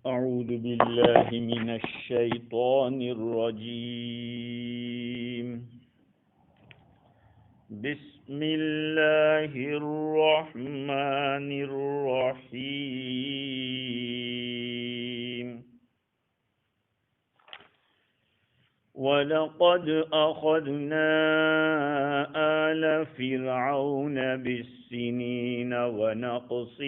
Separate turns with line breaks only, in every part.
أعوذ بالله من الشيطان الرجيم. بسم الله الرحمن الرحيم. ولقد أخذنا آل فرعون بالسنين ونقص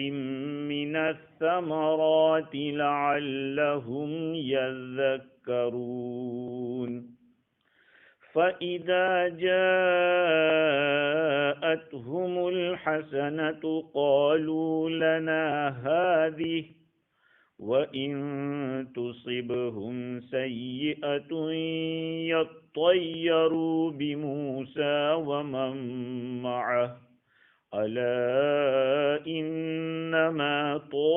من الثمرات لعلهم يذكرون. فإذا جاءتهم الحسنة قالوا لنا هذه وَإِن تُصِبْهُمْ سَيِّئَةٌ يَطَّيَّرُوا بِمُوسَى وَمَن مَّعَهُ أَلَا إِنَّمَا طَائِرُهُمْ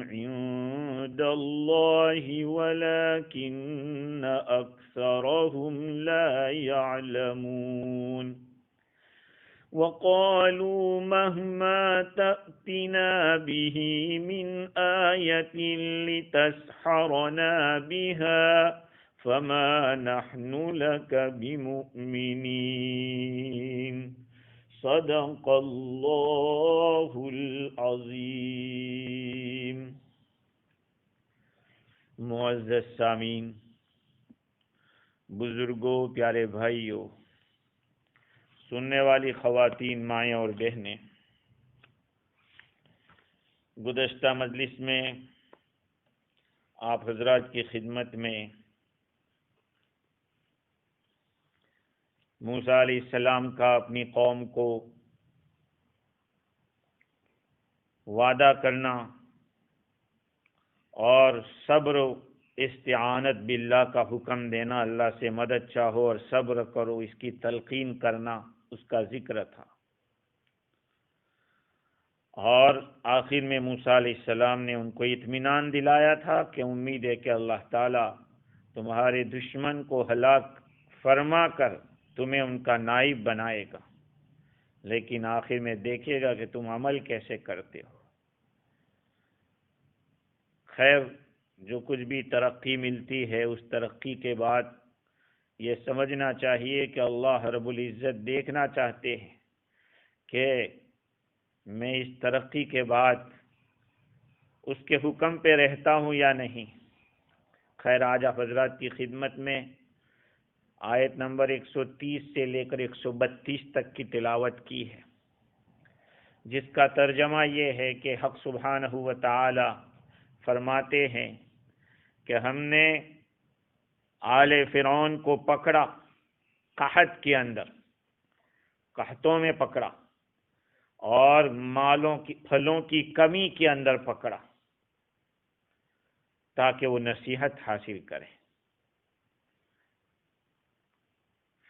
عِندَ اللَّهِ وَلَكِنَّ أَكْثَرَهُمْ لَا يَعْلَمُونَ. وقالوا مهما تأتنا به من آية لتسحرنا بها فما نحن لك بمؤمنين. صدق اللہ العظیم. معزز سامعین، بزرگوں، پیارے بھائیوں، سننے والی خواتین، مائیں اور بہنیں، گزشتہ مجلس میں آپ حضرات کی خدمت میں موسیٰ علیہ السلام کا اپنی قوم کو وعدہ کرنا اور صبر و استعانت باللہ کا حکم دینا، اللہ سے مدد چاہو اور صبر کرو، اس کی تلقین کرنا، اس کا ذکر تھا. اور آخر میں موسیٰ علیہ السلام نے ان کو اطمینان دلایا تھا کہ امید ہے کہ اللہ تعالیٰ تمہارے دشمن کو ہلاک فرما کر تمہیں ان کا نائب بنائے گا، لیکن آخر میں دیکھے گا کہ تم عمل کیسے کرتے ہو. خیر، جو کچھ بھی ترقی ملتی ہے اس ترقی کے بعد یہ سمجھنا چاہیے کہ اللہ رب العزت دیکھنا چاہتے ہیں کہ میں اس ترقی کے بعد اس کے حکم پہ رہتا ہوں یا نہیں. خیر، آج آپ حضرات کی خدمت میں آیت نمبر 130 سے لے کر 132 تک کی تلاوت کی ہے، جس کا ترجمہ یہ ہے کہ حق سبحانہ و تعالی فرماتے ہیں کہ ہم نے آل فرعون کو پکڑا، قحط کے اندر، قحطوں میں پکڑا، اور پھلوں کی کمی کے اندر پکڑا تاکہ وہ نصیحت حاصل کریں.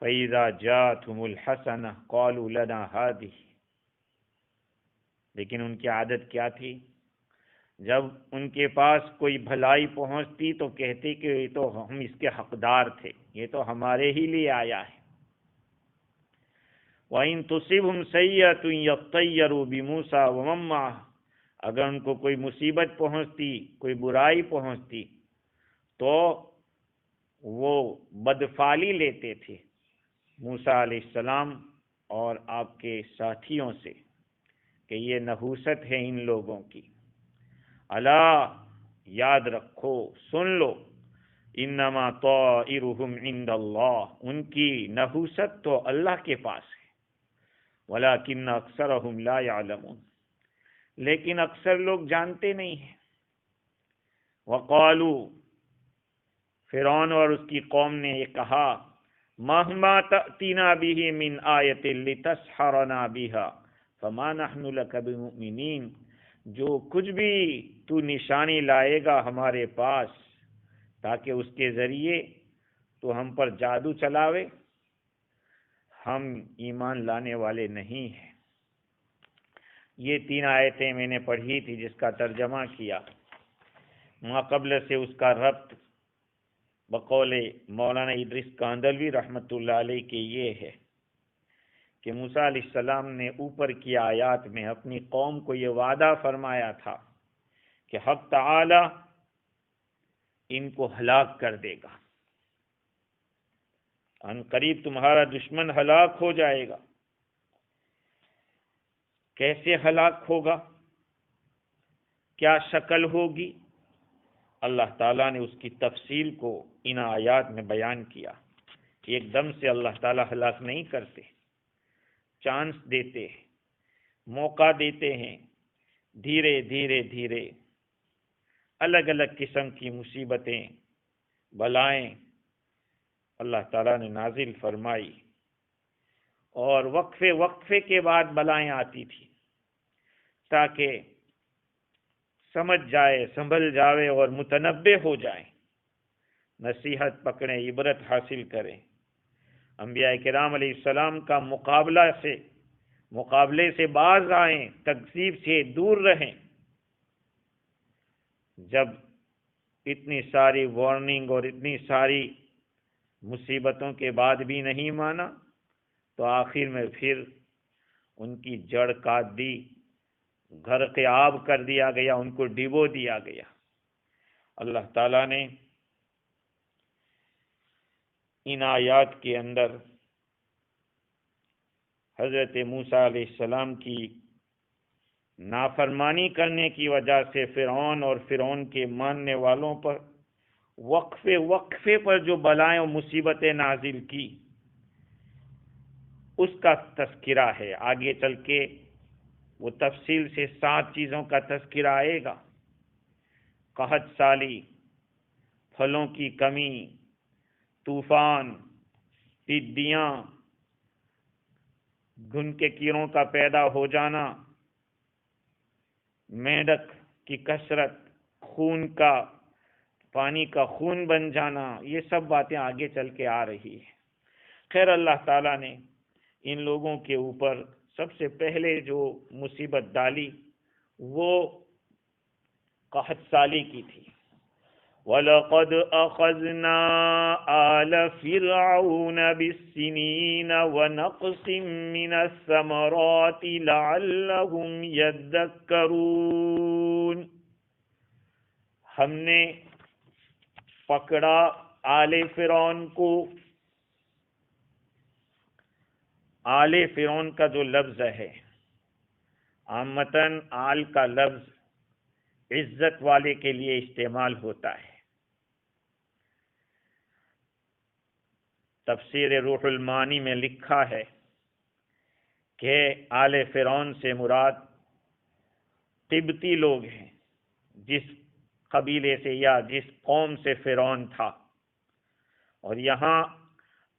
فَإِذَا جَاءَتْهُمُ الْحَسَنَةُ قَالُوا لَنَا هَٰذِهِ. لیکن ان کی عادت کیا تھی؟ جب ان کے پاس کوئی بھلائی پہنچتی تو کہتے کہ یہ تو ہم اس کے حقدار تھے، یہ تو ہمارے ہی لیے آیا ہے. وَإِن تُصِبْهُمْ سَيِّئَةٌ يَطَّيَّرُوا بِمُوسَى وَمَن مَّعَهُ. اگر ان کو کوئی مصیبت پہنچتی، کوئی برائی پہنچتی تو وہ بدفعلی لیتے تھے موسیٰ علیہ السلام اور آپ کے ساتھیوں سے کہ یہ نحوست ہے ان لوگوں کی. الا، یاد رکھو، سن لو، انما طائرهم عند اللہ، ان کی نحوست تو اللہ کے پاس ہے. ولکن اکثرهم لا يعلمون، لیکن اکثر لوگ جانتے نہیں ہیں. وقالوا، فرعون اور اس کی قوم نے یہ کہا، مہما تأتینا به من آیت لتسحرنا بها فما نحن لك بمؤمنین. جو کچھ بھی تو نشانی لائے گا ہمارے پاس تاکہ اس کے ذریعے تو ہم پر جادو چلاوے، ہم ایمان لانے والے نہیں ہیں. یہ 3 آیتیں میں نے پڑھی تھی جس کا ترجمہ کیا. ما قبل سے اس کا ربط بقول مولانا ادریس کاندلوی رحمۃ اللہ علیہ کے یہ ہے کہ موسیٰ علیہ السلام نے اوپر کی آیات میں اپنی قوم کو یہ وعدہ فرمایا تھا کہ حق تعالی ان کو ہلاک کر دے گا، ان قریب تمہارا دشمن ہلاک ہو جائے گا۔ کیسے ہلاک ہوگا؟ کیا شکل ہوگی؟ اللہ تعالیٰ نے اس کی تفصیل کو ان آیات میں بیان کیا۔ ایک دم سے اللہ تعالیٰ ہلاک نہیں کرتے، چانس دیتے ہیں، موقع دیتے ہیں، دھیرے دھیرے دھیرے الگ الگ قسم کی مصیبتیں، بلائیں اللہ تعالیٰ نے نازل فرمائی، اور وقفے وقفے کے بعد بلائیں آتی تھی تاکہ سمجھ جائے، سنبھل جائے اور متنبہ ہو جائیں، نصیحت پکڑیں، عبرت حاصل کریں، انبیاء کرام علیہ السلام کا مقابلے سے باز آئیں، تکذیب سے دور رہیں۔ جب اتنی ساری وارننگ اور اتنی ساری مصیبتوں کے بعد بھی نہیں مانا تو آخر میں پھر ان کی جڑ کاٹ دی، غرق آب کر دیا گیا، ان کو ڈبو دیا گیا۔ اللہ تعالیٰ نے ان آیات کے اندر حضرت موسیٰ علیہ السلام کی نافرمانی کرنے کی وجہ سے فرعون اور فرعون کے ماننے والوں پر وقفے وقفے پر جو بلائیں و مصیبتیں نازل کی اس کا تذکرہ ہے۔ آگے چل کے وہ تفصیل سے 7 چیزوں کا تذکرہ آئے گا۔ قحط سالی، پھلوں کی کمی، طوفان، ٹڈیاں، گھن کے کیڑوں کا پیدا ہو جانا، میںڈک کی کثرت، پانی کا خون بن جانا، یہ سب باتیں آگے چل کے آ رہی ہے۔ خیر، اللہ تعالیٰ نے ان لوگوں کے اوپر سب سے پہلے جو مصیبت ڈالی وہ قحط سالی کی تھی۔ وَلَقَدْ أَخَذْنَا آلَ فِرْعَوْنَ بِالسِّنِينَ وَنَقْصٍ مِّنَ الثَّمَرَاتِ لَعَلَّهُمْ يَذَّكَّرُونَ۔ ہم نے پکڑا آل فرعون کو۔ آل فرعون کا جو لفظ ہے، عامتاً آل کا لفظ عزت والے کے لیے استعمال ہوتا ہے۔ تفسیر روح المعانی میں لکھا ہے کہ آل فرعون سے مراد قبطی لوگ ہیں، جس قبیلے سے یا جس قوم سے فرعون تھا۔ اور یہاں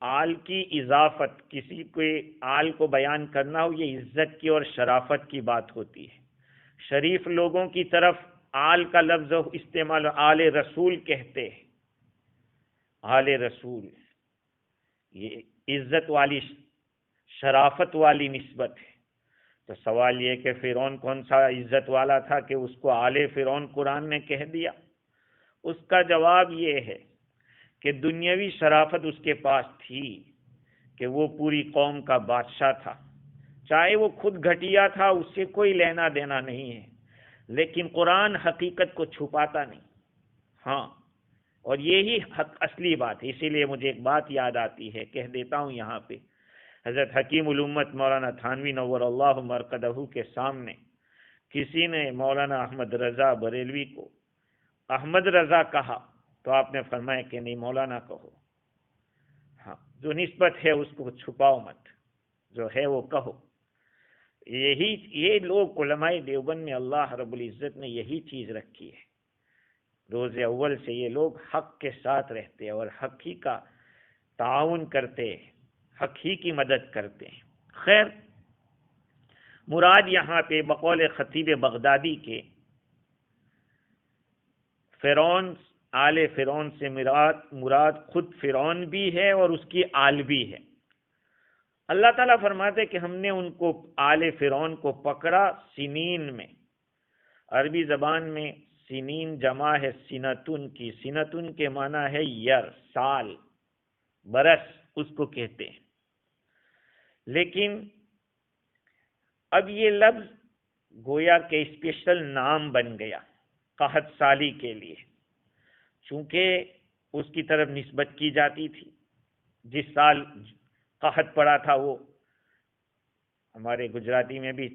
آل کی اضافت، کسی کو آل کو بیان کرنا ہو، یہ عزت کی اور شرافت کی بات ہوتی ہے۔ شریف لوگوں کی طرف آل کا لفظ استعمال، آل رسول کہتے ہیں۔ آل رسول یہ عزت والی، شرافت والی نسبت ہے۔ تو سوال یہ کہ فرعون کون سا عزت والا تھا کہ اس کو آل فرعون قرآن نے کہہ دیا؟ اس کا جواب یہ ہے کہ دنیاوی شرافت اس کے پاس تھی کہ وہ پوری قوم کا بادشاہ تھا، چاہے وہ خود گھٹیا تھا، اس سے کوئی لینا دینا نہیں ہے، لیکن قرآن حقیقت کو چھپاتا نہیں۔ ہاں، اور یہی اصلی بات ہے۔ اسی لیے مجھے ایک بات یاد آتی ہے، کہہ دیتا ہوں یہاں پہ۔ حضرت حکیم الامت مولانا تھانوی نور اللہ مرقدہ کے سامنے کسی نے مولانا احمد رضا بریلوی کو احمد رضا کہا تو آپ نے فرمایا کہ نہیں، مولانا کہو۔ ہاں، جو نسبت ہے اس کو چھپاؤ مت، جو ہے وہ کہو۔ یہ لوگ علماء دیوبند میں اللہ رب العزت نے یہی چیز رکھی ہے۔ روز اول سے یہ لوگ حق کے ساتھ رہتے ہیں اور حق ہی کا تعاون کرتے ہیں، حق ہی کی مدد کرتے ہیں۔ خیر، مراد یہاں پہ بقول خطیب بغدادی کے فرعون، آل فرعون سے مراد خود فرعون بھی ہے اور اس کی آل بھی ہے۔ اللہ تعالیٰ فرماتے کہ ہم نے ان کو، آل فرعون کو پکڑا سنین میں۔ عربی زبان میں سنین جمع ہے سنتن کی۔ سنتن کے معنی ہے یر، سال، برس، اس کو کہتے ہیں۔ لیکن اب یہ لفظ گویا کہ اسپیشل نام بن گیا، قحط سالی کے لیے، چونکہ اس کی طرف نسبت کی جاتی تھی۔ جس سال قحط پڑا تھا، وہ ہمارے گجراتی میں بھی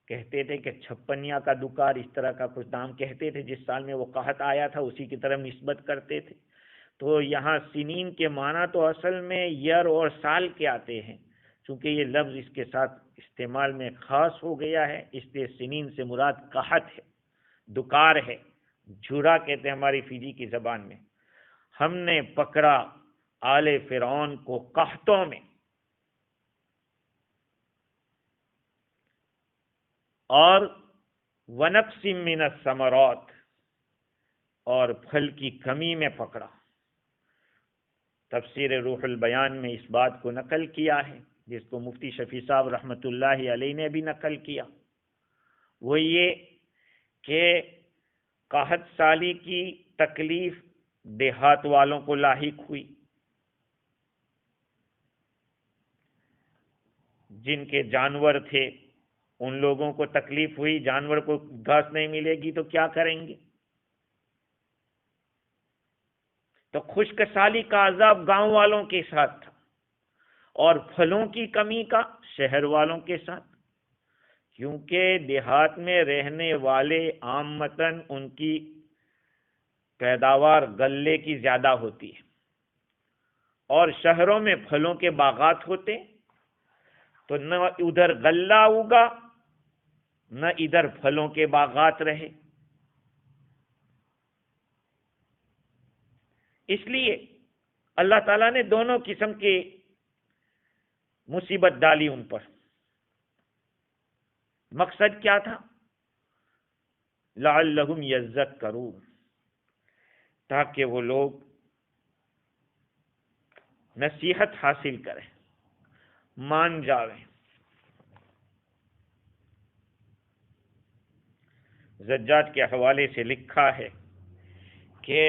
کہتے تھے کہ چھپنیا کا دکار، اس طرح کا کچھ نام کہتے تھے، جس سال میں وہ قحط آیا تھا اسی کی طرف نسبت کرتے تھے۔ تو یہاں سنین کے معنی تو اصل میں یر اور سال کے آتے ہیں، چونکہ یہ لفظ اس کے ساتھ استعمال میں خاص ہو گیا ہے، اس لیے سنین سے مراد قحط ہے، دکار ہے، جھورا کہتے ہیں ہماری فجی کی زبان میں۔ ہم نے پکڑا آل فرعون کو قحطوں میں، اور ونقص من الثمرات، اور پھل کی کمی میں پکڑا۔ تفسیر روح البیان میں اس بات کو نقل کیا ہے، جس کو مفتی شفیع صاحب رحمۃ اللہ علیہ نے بھی نقل کیا، وہ یہ کہ قحط سالی کی تکلیف دیہات والوں کو لاحق ہوئی، جن کے جانور تھے ان لوگوں کو تکلیف ہوئی، جانور کو گھاس نہیں ملے گی تو کیا کریں گے؟ تو خشک سالی کا عذاب گاؤں والوں کے ساتھ تھا، اور پھلوں کی کمی کا شہر والوں کے ساتھ، کیونکہ دیہات میں رہنے والے عامتاً ان کی پیداوار غلے کی زیادہ ہوتی ہے، اور شہروں میں پھلوں کے باغات ہوتے، تو نہ ادھر غلہ اگا نہ ادھر پھلوں کے باغات رہے۔ اس لیے اللہ تعالیٰ نے دونوں قسم کی مصیبت ڈالی ان پر۔ مقصد کیا تھا؟ لعلہم یذکرون، تاکہ وہ لوگ نصیحت حاصل کریں، مان جاویں۔ زجاج کے حوالے سے لکھا ہے کہ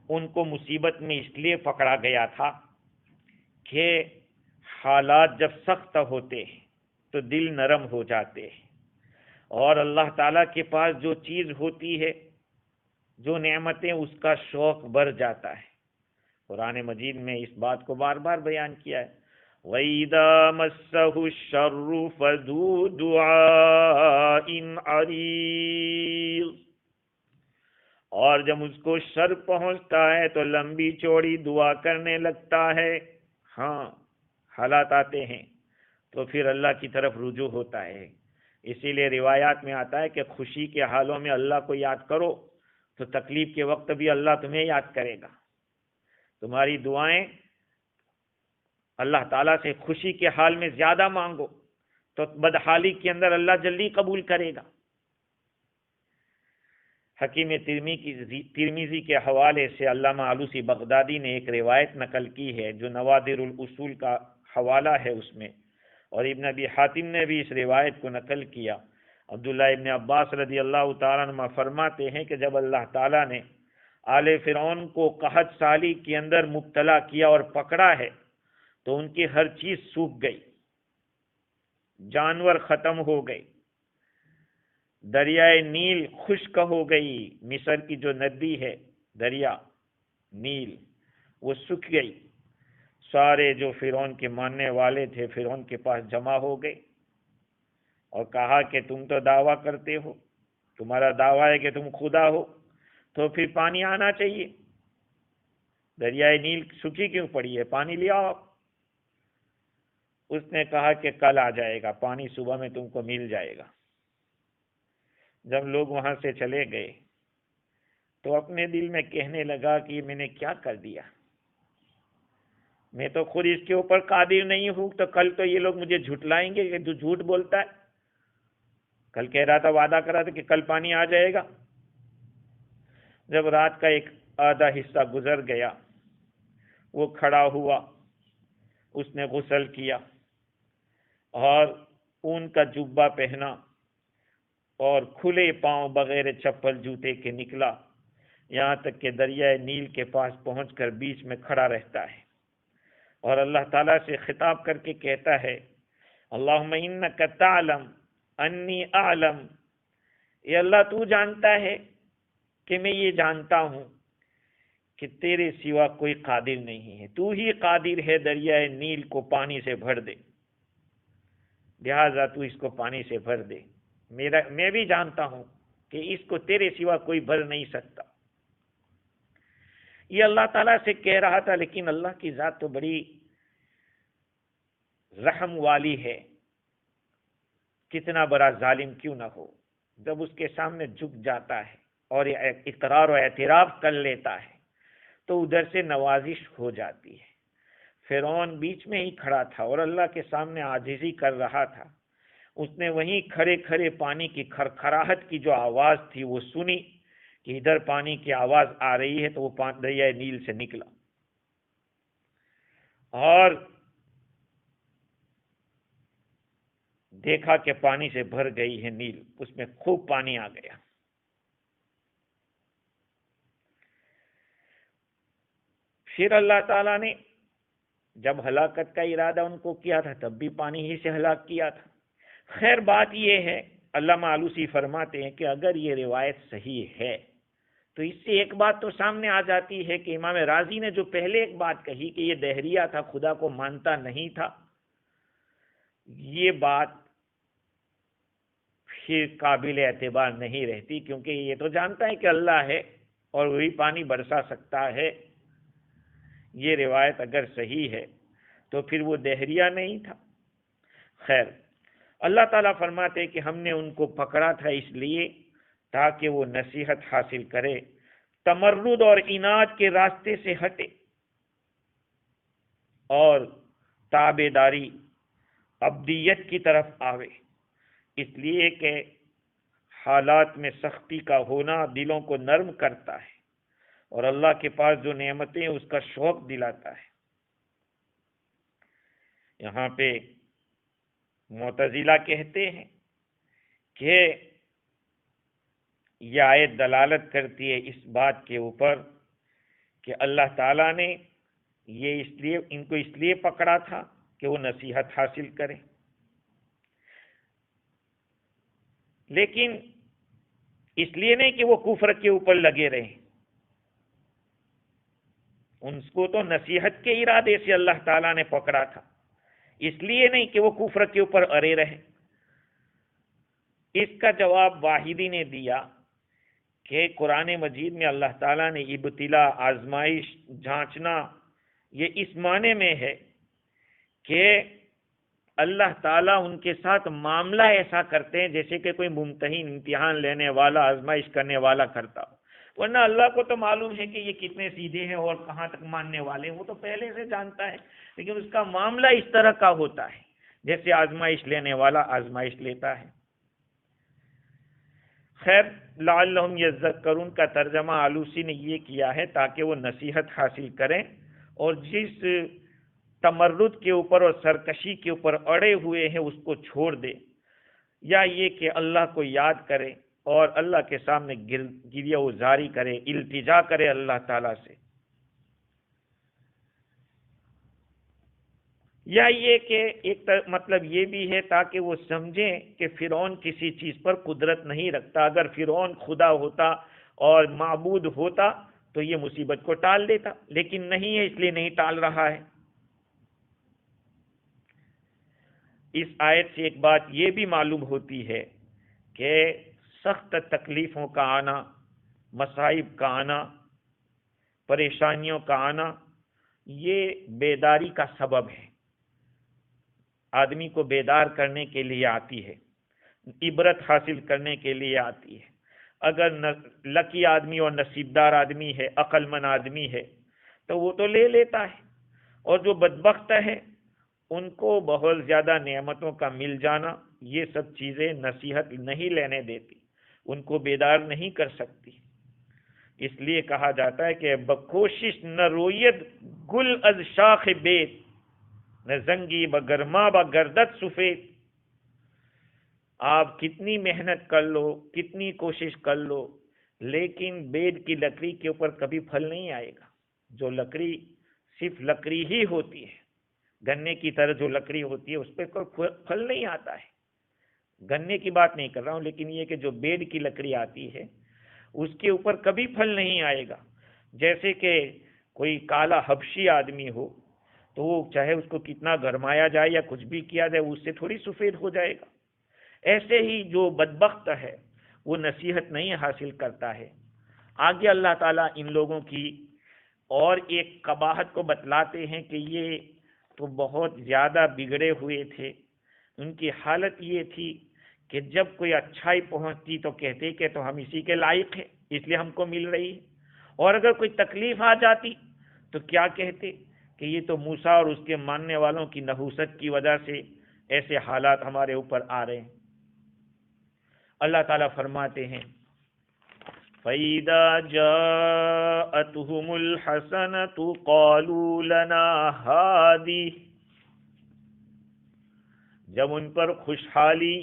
ان کو مصیبت میں اس لیے پکڑا گیا تھا کہ حالات جب سخت ہوتے ہیں تو دل نرم ہو جاتے ہیں، اور اللہ تعالیٰ کے پاس جو چیز ہوتی ہے، جو نعمتیں، اس کا شوق بڑھ جاتا ہے۔ قرآن مجید میں اس بات کو بار بار بیان کیا ہے، وَإِذَا مَسَّهُ الشَّرُّ فَذُو دُعَاءٍ عَرِيضٍ، اور جب اس کو شر پہنچتا ہے تو لمبی چوڑی دعا کرنے لگتا ہے۔ ہاں، حالات آتے ہیں تو پھر اللہ کی طرف رجوع ہوتا ہے۔ اسی لیے روایات میں آتا ہے کہ خوشی کے حالوں میں اللہ کو یاد کرو تو تکلیف کے وقت بھی اللہ تمہیں یاد کرے گا۔ تمہاری دعائیں اللہ تعالیٰ سے خوشی کے حال میں زیادہ مانگو تو بدحالی کے اندر اللہ جلدی قبول کرے گا۔ حکیم ترمذی کے حوالے سے علامہ علوسی بغدادی نے ایک روایت نقل کی ہے جو نوادر الاصول کا حوالہ ہے اس میں، اور ابن ابی حاتم نے بھی اس روایت کو نقل کیا۔ عبداللہ ابن عباس رضی اللہ تعالیٰ عنہ فرماتے ہیں کہ جب اللہ تعالیٰ نے آل فرعون کو قحط سالی کے اندر مبتلا کیا اور پکڑا ہے تو ان کی ہر چیز سوکھ گئی، جانور ختم ہو گئے، دریائے نیل خشک ہو گئی، مصر کی جو ندی ہے دریا نیل وہ سوکھ گئی۔ سارے جو فرعون کے ماننے والے تھے فرعون کے پاس جمع ہو گئے اور کہا کہ تم تو دعویٰ کرتے ہو، تمہارا دعویٰ ہے کہ تم خدا ہو، تو پھر پانی آنا چاہیے، دریائے نیل سوکھی کیوں پڑی ہے، پانی لے آؤ۔ اس نے کہا کہ کل آ جائے گا پانی، صبح میں تم کو مل جائے گا۔ جب لوگ وہاں سے چلے گئے تو اپنے دل میں کہنے لگا کہ میں نے کیا کر دیا، میں تو خود اس کے اوپر قادر نہیں ہوں، تو کل تو یہ لوگ مجھے جھٹلائیں گے کہ تو جھوٹ بولتا ہے، کل کہہ رہا تھا، وعدہ کر رہا تھا کہ کل پانی آ جائے گا۔ جب رات کا ایک آدھا حصہ گزر گیا، وہ کھڑا ہوا، اس نے غسل کیا اور اون کا جبہ پہنا اور کھلے پاؤں بغیر چپل جوتے کے نکلا، یہاں تک کہ دریائے نیل کے پاس پہنچ کر بیچ میں کھڑا رہتا ہے اور اللہ تعالیٰ سے خطاب کر کے کہتا ہے، اللہم انک تعلم انی اعلم اے اللہ تو جانتا ہے کہ میں یہ جانتا ہوں کہ تیرے سوا کوئی قادر نہیں ہے، تو ہی قادر ہے دریائے نیل کو پانی سے بھر دے، لہذا تو اس کو پانی سے بھر دے۔ میں بھی جانتا ہوں کہ اس کو تیرے سوا کوئی بھر نہیں سکتا۔ یہ اللہ تعالیٰ سے کہہ رہا تھا، لیکن اللہ کی ذات تو بڑی رحم والی ہے، کتنا بڑا ظالم کیوں نہ ہو، جب اس کے سامنے جھک جاتا ہے اور اقرار و اعتراف کر لیتا ہے تو ادھر سے نوازش ہو جاتی ہے۔ فرعون بیچ میں ہی کھڑا تھا اور اللہ کے سامنے عاجزی کر رہا تھا، اس نے وہیں کھڑے کھڑے پانی کی کھرکھراہٹ کی جو آواز تھی وہ سنی کہ ادھر پانی کی آواز آ رہی ہے، تو وہ دریائے نیل سے نکلا اور دیکھا کہ پانی سے بھر گئی ہے نیل، اس میں خوب پانی آ گیا۔ پھر اللہ تعالیٰ نے جب ہلاکت کا ارادہ ان کو کیا تھا تب بھی پانی ہی سے ہلاک کیا تھا۔ خیر بات یہ ہے، علامہ آلوسی فرماتے ہیں کہ اگر یہ روایت صحیح ہے تو اس سے ایک بات تو سامنے آ جاتی ہے کہ امام رازی نے جو پہلے ایک بات کہی کہ یہ دہریہ تھا، خدا کو مانتا نہیں تھا، یہ بات پھر قابل اعتبار نہیں رہتی، کیونکہ یہ تو جانتا ہے کہ اللہ ہے اور وہی پانی برسا سکتا ہے۔ یہ روایت اگر صحیح ہے تو پھر وہ دہریہ نہیں تھا۔ خیر، اللہ تعالیٰ فرماتے کہ ہم نے ان کو پکڑا تھا اس لیے تاکہ وہ نصیحت حاصل کرے، تمرد اور عناد کے راستے سے ہٹے اور تابعداری عبدیت کی طرف آوے، اس لیے کہ حالات میں سختی کا ہونا دلوں کو نرم کرتا ہے اور اللہ کے پاس جو نعمتیں ہیں اس کا شوق دلاتا ہے۔ یہاں پہ معتزلہ کہتے ہیں کہ یہ آیت دلالت کرتی ہے اس بات کے اوپر کہ اللہ تعالیٰ نے یہ ان کو اس لیے پکڑا تھا کہ وہ نصیحت حاصل کریں، لیکن اس لیے نہیں کہ وہ کفر کے اوپر لگے رہیں، ان کو تو نصیحت کے ارادے سے اللہ تعالیٰ نے پکڑا تھا، اس لیے نہیں کہ وہ کفر کے اوپر اڑے رہے۔ اس کا جواب واحدی نے دیا کہ قرآن مجید میں اللہ تعالیٰ نے ابتلا، آزمائش، جھانچنا، یہ اس معنی میں ہے کہ اللہ تعالیٰ ان کے ساتھ معاملہ ایسا کرتے ہیں جیسے کہ کوئی ممتحن، امتحان لینے والا، آزمائش کرنے والا کرتا ہو، ورنہ اللہ کو تو معلوم ہے کہ یہ کتنے سیدھے ہیں اور کہاں تک ماننے والے ہیں، وہ تو پہلے سے جانتا ہے، لیکن اس کا معاملہ اس طرح کا ہوتا ہے جیسے آزمائش لینے والا آزمائش لیتا ہے۔ خیر، لعلہم یذکرون کا ترجمہ آلوسی نے یہ کیا ہے تاکہ وہ نصیحت حاصل کریں اور جس تمرد کے اوپر اور سرکشی کے اوپر اڑے ہوئے ہیں اس کو چھوڑ دے، یا یہ کہ اللہ کو یاد کرے اور اللہ کے سامنے گریہ وزاری کرے، التجا کرے اللہ تعالیٰ سے، یا یہ کہ ایک مطلب یہ بھی ہے تاکہ وہ سمجھیں کہ فرعون کسی چیز پر قدرت نہیں رکھتا، اگر فرعون خدا ہوتا اور معبود ہوتا تو یہ مصیبت کو ٹال دیتا، لیکن نہیں ہے، اس لیے نہیں ٹال رہا ہے۔ اس آیت سے ایک بات یہ بھی معلوم ہوتی ہے کہ سخت تکلیفوں کا آنا، مصائب کا آنا، پریشانیوں کا آنا، یہ بیداری کا سبب ہے، آدمی کو بیدار کرنے کے لیے آتی ہے، عبرت حاصل کرنے کے لیے آتی ہے۔ اگر لکی آدمی اور نصیبدار آدمی ہے، عقل مند آدمی ہے تو وہ تو لے لیتا ہے، اور جو بدبخت ہے ان کو بہت زیادہ نعمتوں کا مل جانا یہ سب چیزیں نصیحت نہیں لینے دیتی، ان کو بیدار نہیں کر سکتی۔ اس لیے کہا جاتا ہے کہ بکوشش نہ رویت گل از شاخ بیت، نہ زنگی بگرما بگردت سفید۔ آپ کتنی محنت کر لو، کتنی کوشش کر لو، لیکن بید کی لکڑی کے اوپر کبھی پھل نہیں آئے گا۔ جو لکڑی صرف لکڑی ہی ہوتی ہے، گنے کی طرح جو لکڑی ہوتی ہے اس پہ کوئی پھل نہیں آتا ہے۔ گنے کی بات نہیں کر رہا ہوں، لیکن یہ کہ جو بیڈ کی لکڑی آتی ہے اس کے اوپر کبھی پھل نہیں آئے گا. جیسے کہ کوئی کالا حبشی آدمی ہو تو وہ چاہے اس کو کتنا گرمایا جائے یا کچھ بھی کیا جائے اس سے تھوڑی سفید ہو جائے گا. ایسے ہی جو بدبخت ہے وہ نصیحت نہیں حاصل کرتا ہے. آگے اللہ تعالیٰ ان لوگوں کی اور ایک قباحت کو بتلاتے ہیں کہ یہ تو بہت زیادہ بگڑے ہوئے تھے. ان کی حالت یہ تھی کہ جب کوئی اچھائی پہنچتی تو کہتے کہ تو ہم اسی کے لائق ہیں اس لیے ہم کو مل رہی ہے، اور اگر کوئی تکلیف آ جاتی تو کیا کہتے کہ یہ تو موسیٰ اور اس کے ماننے والوں کی نحوست کی وجہ سے ایسے حالات ہمارے اوپر آ رہے ہیں. اللہ تعالیٰ فرماتے ہیں فَإِذَا جَاءَتْهُمُ الْحَسَنَةُ قَالُوا لَنَا هَٰذِهِ، جب ان پر خوشحالی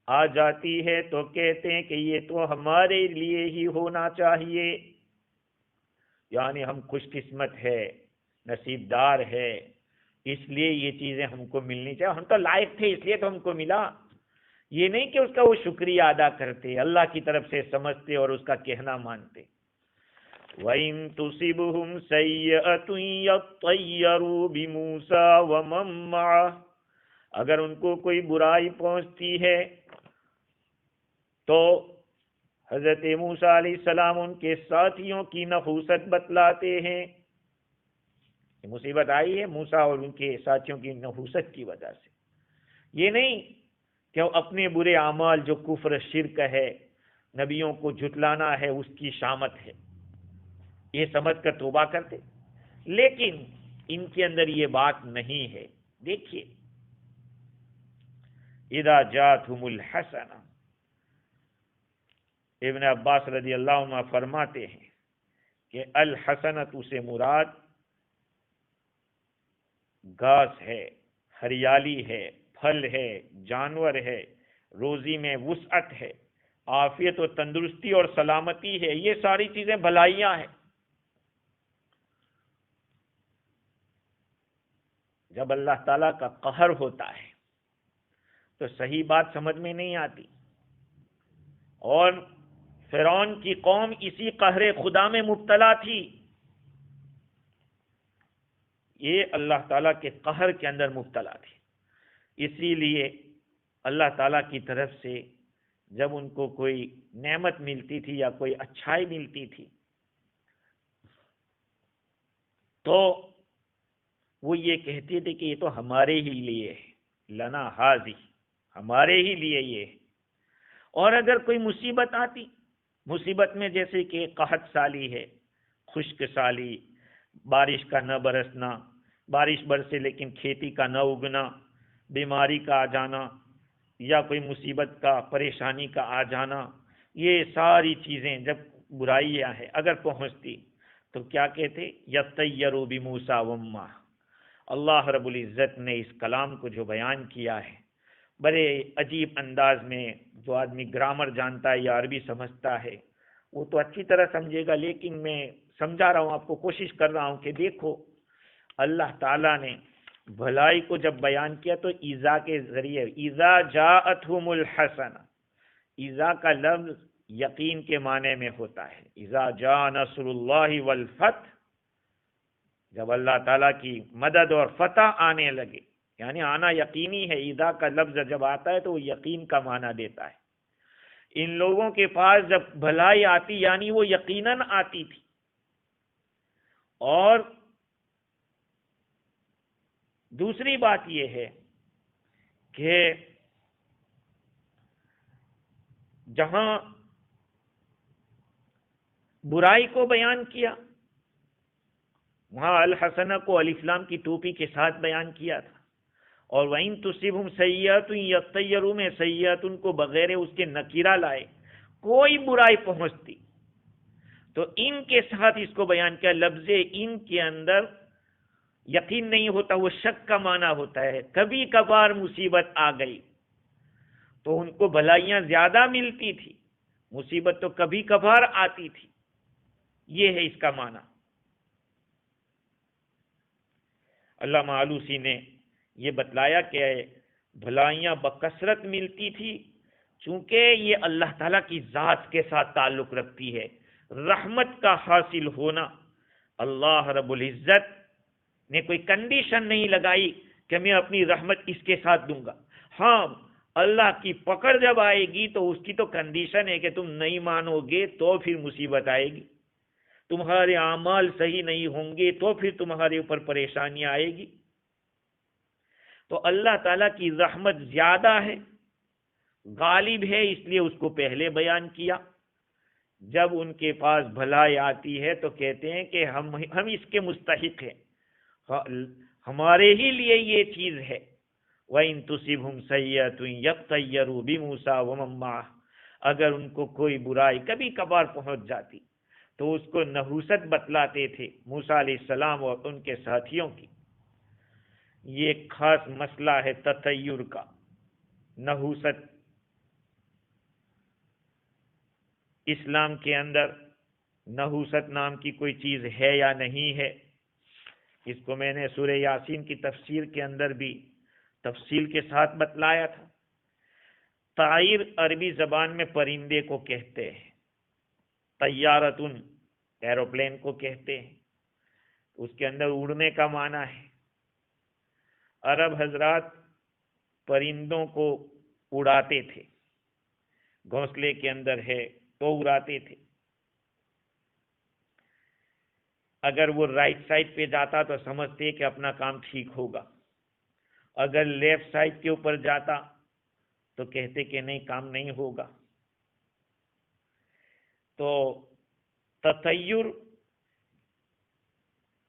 آ جاتی ہے تو کہتے ہیں کہ یہ تو ہمارے لیے ہی ہونا چاہیے، یعنی ہم خوش قسمت ہے، نصیب دار ہے، اس لیے یہ چیزیں ہم کو ملنی چاہیے، ہم تو لائق تھے اس لیے تو ہم کو ملا. یہ نہیں کہ اس کا وہ شکریہ ادا کرتے، اللہ کی طرف سے سمجھتے اور اس کا کہنا مانتے. وَإِن تُصِبْهُمْ سَيِّئَةٌ يَطَّيَّرُوا بِمُوسَىٰ وَمَن مَّعَهُ، اگر ان کو کوئی برائی پہنچتی ہے تو حضرت موسیٰ علیہ السلام ان کے ساتھیوں کی نحوست بتلاتے ہیں. مصیبت آئی ہے موسیٰ اور ان کے ساتھیوں کی نحوست کی وجہ سے. یہ نہیں کہ وہ اپنے برے اعمال جو کفر شرک ہے، نبیوں کو جھٹلانا ہے، اس کی شامت ہے، یہ سمجھ کر توبہ کرتے، لیکن ان کے اندر یہ بات نہیں ہے. دیکھیے اذا جاتہم الحسنہ، ابن عباس رضی اللہ عنہ فرماتے ہیں کہ الحسنۃ سے مراد گھاس ہے، ہریالی ہے، پھل ہے، جانور ہے، روزی میں وسعت ہے، عافیت و تندرستی اور سلامتی ہے، یہ ساری چیزیں بھلائیاں ہیں. جب اللہ تعالیٰ کا قہر ہوتا ہے تو صحیح بات سمجھ میں نہیں آتی، اور فرعون کی قوم اسی قہر خدا میں مبتلا تھی. یہ اللہ تعالیٰ کے قہر کے اندر مبتلا تھی. اسی لیے اللہ تعالیٰ کی طرف سے جب ان کو کوئی نعمت ملتی تھی یا کوئی اچھائی ملتی تھی تو وہ یہ کہتے تھے کہ یہ تو ہمارے ہی لیے ہے، لنا ہاذی، ہمارے ہی لیے یہ ہے. اور اگر کوئی مصیبت آتی، مصیبت میں جیسے کہ قحط سالی ہے، خشک سالی، بارش کا نہ برسنا، بارش برسے لیکن کھیتی کا نہ اگنا، بیماری کا آ جانا، یا کوئی مصیبت کا، پریشانی کا آ جانا، یہ ساری چیزیں جب برائیاں ہیں اگر پہنچتی تو کیا کہتے یطیروا بموسیٰ ومعہ. اللہ رب العزت نے اس کلام کو جو بیان کیا ہے بڑے عجیب انداز میں، جو آدمی گرامر جانتا ہے یا عربی سمجھتا ہے وہ تو اچھی طرح سمجھے گا، لیکن میں سمجھا رہا ہوں آپ کو، کوشش کر رہا ہوں کہ دیکھو اللہ تعالیٰ نے بھلائی کو جب بیان کیا تو ایذا کے ذریعے، اذا جاءتہم الحسنہ، ایذا کا لفظ یقین کے معنی میں ہوتا ہے. اذا جاء نصر اللہ والفتح، جب اللہ تعالیٰ کی مدد اور فتح آنے لگے، یعنی آنا یقینی ہے. اذا کا لفظ جب آتا ہے تو وہ یقین کا معنی دیتا ہے. ان لوگوں کے پاس جب بھلائی آتی یعنی وہ یقیناً آتی تھی. اور دوسری بات یہ ہے کہ جہاں برائی کو بیان کیا وہاں الحسنہ کو الف لام کی ٹوپی کے ساتھ بیان کیا تھا، اور وَإِن تُصِبْهُمْ سَيِّئَةٌ يَطَّيَّرُوا میں سیئۃ کو بغیر اس کے نکیرہ لائے کوئی برائی پہنچتی تو ان کے ساتھ اس کو بیان کیا. لفظ ان کے اندر یقین نہیں ہوتا، وہ شک کا معنی ہوتا ہے. کبھی کبھار مصیبت آ گئی تو ان کو بھلائیاں زیادہ ملتی تھی، مصیبت تو کبھی کبھار آتی تھی. یہ ہے اس کا معنی. علامہ آلوسی نے یہ بتلایا کہ بھلائیاں بکثرت ملتی تھی، چونکہ یہ اللہ تعالیٰ کی ذات کے ساتھ تعلق رکھتی ہے۔ رحمت کا حاصل ہونا، اللہ رب العزت نے کوئی کنڈیشن نہیں لگائی کہ میں اپنی رحمت اس کے ساتھ دوں گا۔ ہاں، اللہ کی پکڑ جب آئے گی تو اس کی تو کنڈیشن ہے کہ تم نہیں مانو گے تو پھر مصیبت آئے گی، تمہارے اعمال صحیح نہیں ہوں گے تو پھر تمہارے اوپر پریشانیاں آئے گی۔ تو اللہ تعالیٰ کی رحمت زیادہ ہے، غالب ہے، اس لیے اس کو پہلے بیان کیا۔ جب ان کے پاس بھلائی آتی ہے تو کہتے ہیں کہ ہم اس کے مستحق ہیں، ہمارے ہی لیے یہ چیز ہے۔ وَإِن تُصِبْهُمْ سَيِّئَةٌ يَطَّيَّرُوا بِمُوسَىٰ وَمَن مَّعَهُ، اگر ان کو کوئی برائی کبھی کبھار پہنچ جاتی تو اس کو نحوست بتلاتے تھے موسیٰ علیہ السلام اور ان کے ساتھیوں کی۔ یہ ایک خاص مسئلہ ہے تطیر کا، نحوست۔ اسلام کے اندر نحوست نام کی کوئی چیز ہے یا نہیں ہے، اس کو میں نے سورہ یاسین کی تفسیر کے اندر بھی تفصیل کے ساتھ بتلایا تھا۔ طائر عربی زبان میں پرندے کو کہتے ہیں، طیارتن ایروپلین کو کہتے ہیں، اس کے اندر اڑنے کا معنی ہے۔ عرب حضرات پرندوں کو اڑاتے تھے، گھونسلے کے اندر ہے تو اڑاتے تھے۔ اگر وہ رائٹ سائڈ پہ جاتا تو سمجھتے کہ اپنا کام ٹھیک ہوگا، اگر لیفٹ سائڈ کے اوپر جاتا تو کہتے کہ نہیں، کام نہیں ہوگا۔ تو تطیر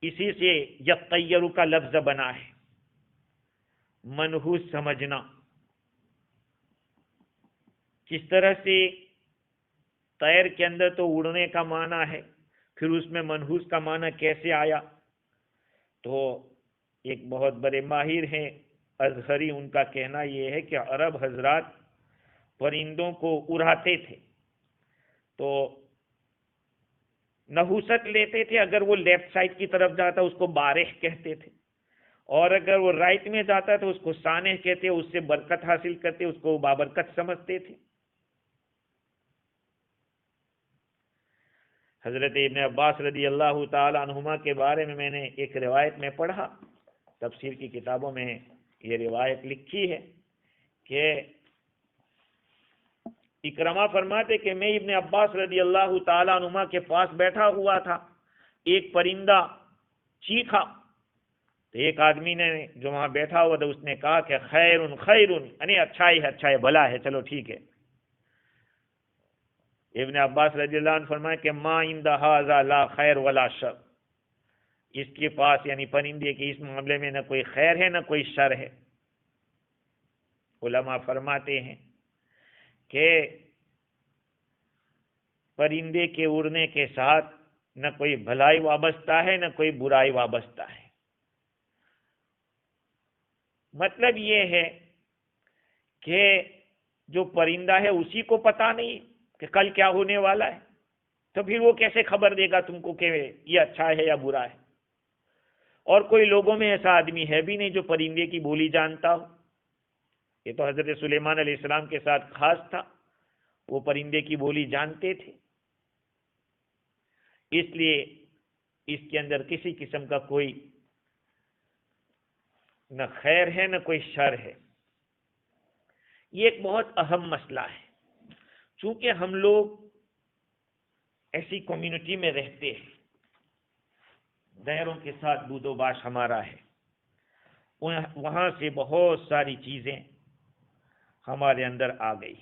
اسی سے یطیر کا لفظ بنا ہے، منحوس سمجھنا۔ کس طرح سے طیر کے اندر تو اڑنے کا معنی ہے، پھر اس میں منحوس کا معنی کیسے آیا؟ تو ایک بہت بڑے ماہر ہیں ازہری، ان کا کہنا یہ ہے کہ عرب حضرات پرندوں کو اڑاتے تھے تو نحوست لیتے تھے، اگر وہ لیفٹ سائڈ کی طرف جاتا اس کو بارح کہتے تھے، اور اگر وہ رائٹ میں جاتا تو اس کو سانح کہتے، اس سے برکت حاصل کرتے، اس کو بابرکت سمجھتے تھے۔ حضرت ابن عباس رضی اللہ تعالی عنہما کے بارے میں نے ایک روایت میں پڑھا، تفسیر کی کتابوں میں یہ روایت لکھی ہے کہ اکرمہ فرماتے کہ میں ابن عباس رضی اللہ تعالی عنہما کے پاس بیٹھا ہوا تھا، ایک پرندہ چیخا تو ایک آدمی نے جو وہاں بیٹھا ہوا تھا اس نے کہا کہ خیر خیر، یعنی اچھا ہے، بھلا ہے، چلو ٹھیک ہے۔ ابن عباس رضی اللہ عنہ فرمائے کہ ما عند ھذا لا خیر ولا شر، اس کے پاس یعنی پرندے کے اس معاملے میں نہ کوئی خیر ہے نہ کوئی شر ہے۔ علماء فرماتے ہیں کہ پرندے کے اڑنے کے ساتھ نہ کوئی بھلائی وابستہ ہے نہ کوئی برائی وابستہ ہے۔ مطلب یہ ہے کہ جو پرندہ ہے اسی کو پتہ نہیں کہ کل کیا ہونے والا ہے، تو پھر وہ کیسے خبر دے گا تم کو کہ یہ اچھا ہے یا برا ہے؟ اور کوئی لوگوں میں ایسا آدمی ہے بھی نہیں جو پرندے کی بولی جانتا ہو۔ یہ تو حضرت سلیمان علیہ السلام کے ساتھ خاص تھا، وہ پرندے کی بولی جانتے تھے، اس لیے اس کے اندر کسی قسم کا کوئی نہ خیر ہے نہ کوئی شر ہے۔ یہ ایک بہت اہم مسئلہ ہے، چونکہ ہم لوگ ایسی کمیونٹی میں رہتے ہیں، غیروں کے ساتھ بود و باش ہمارا ہے، وہاں سے بہت ساری چیزیں ہمارے اندر آ گئی۔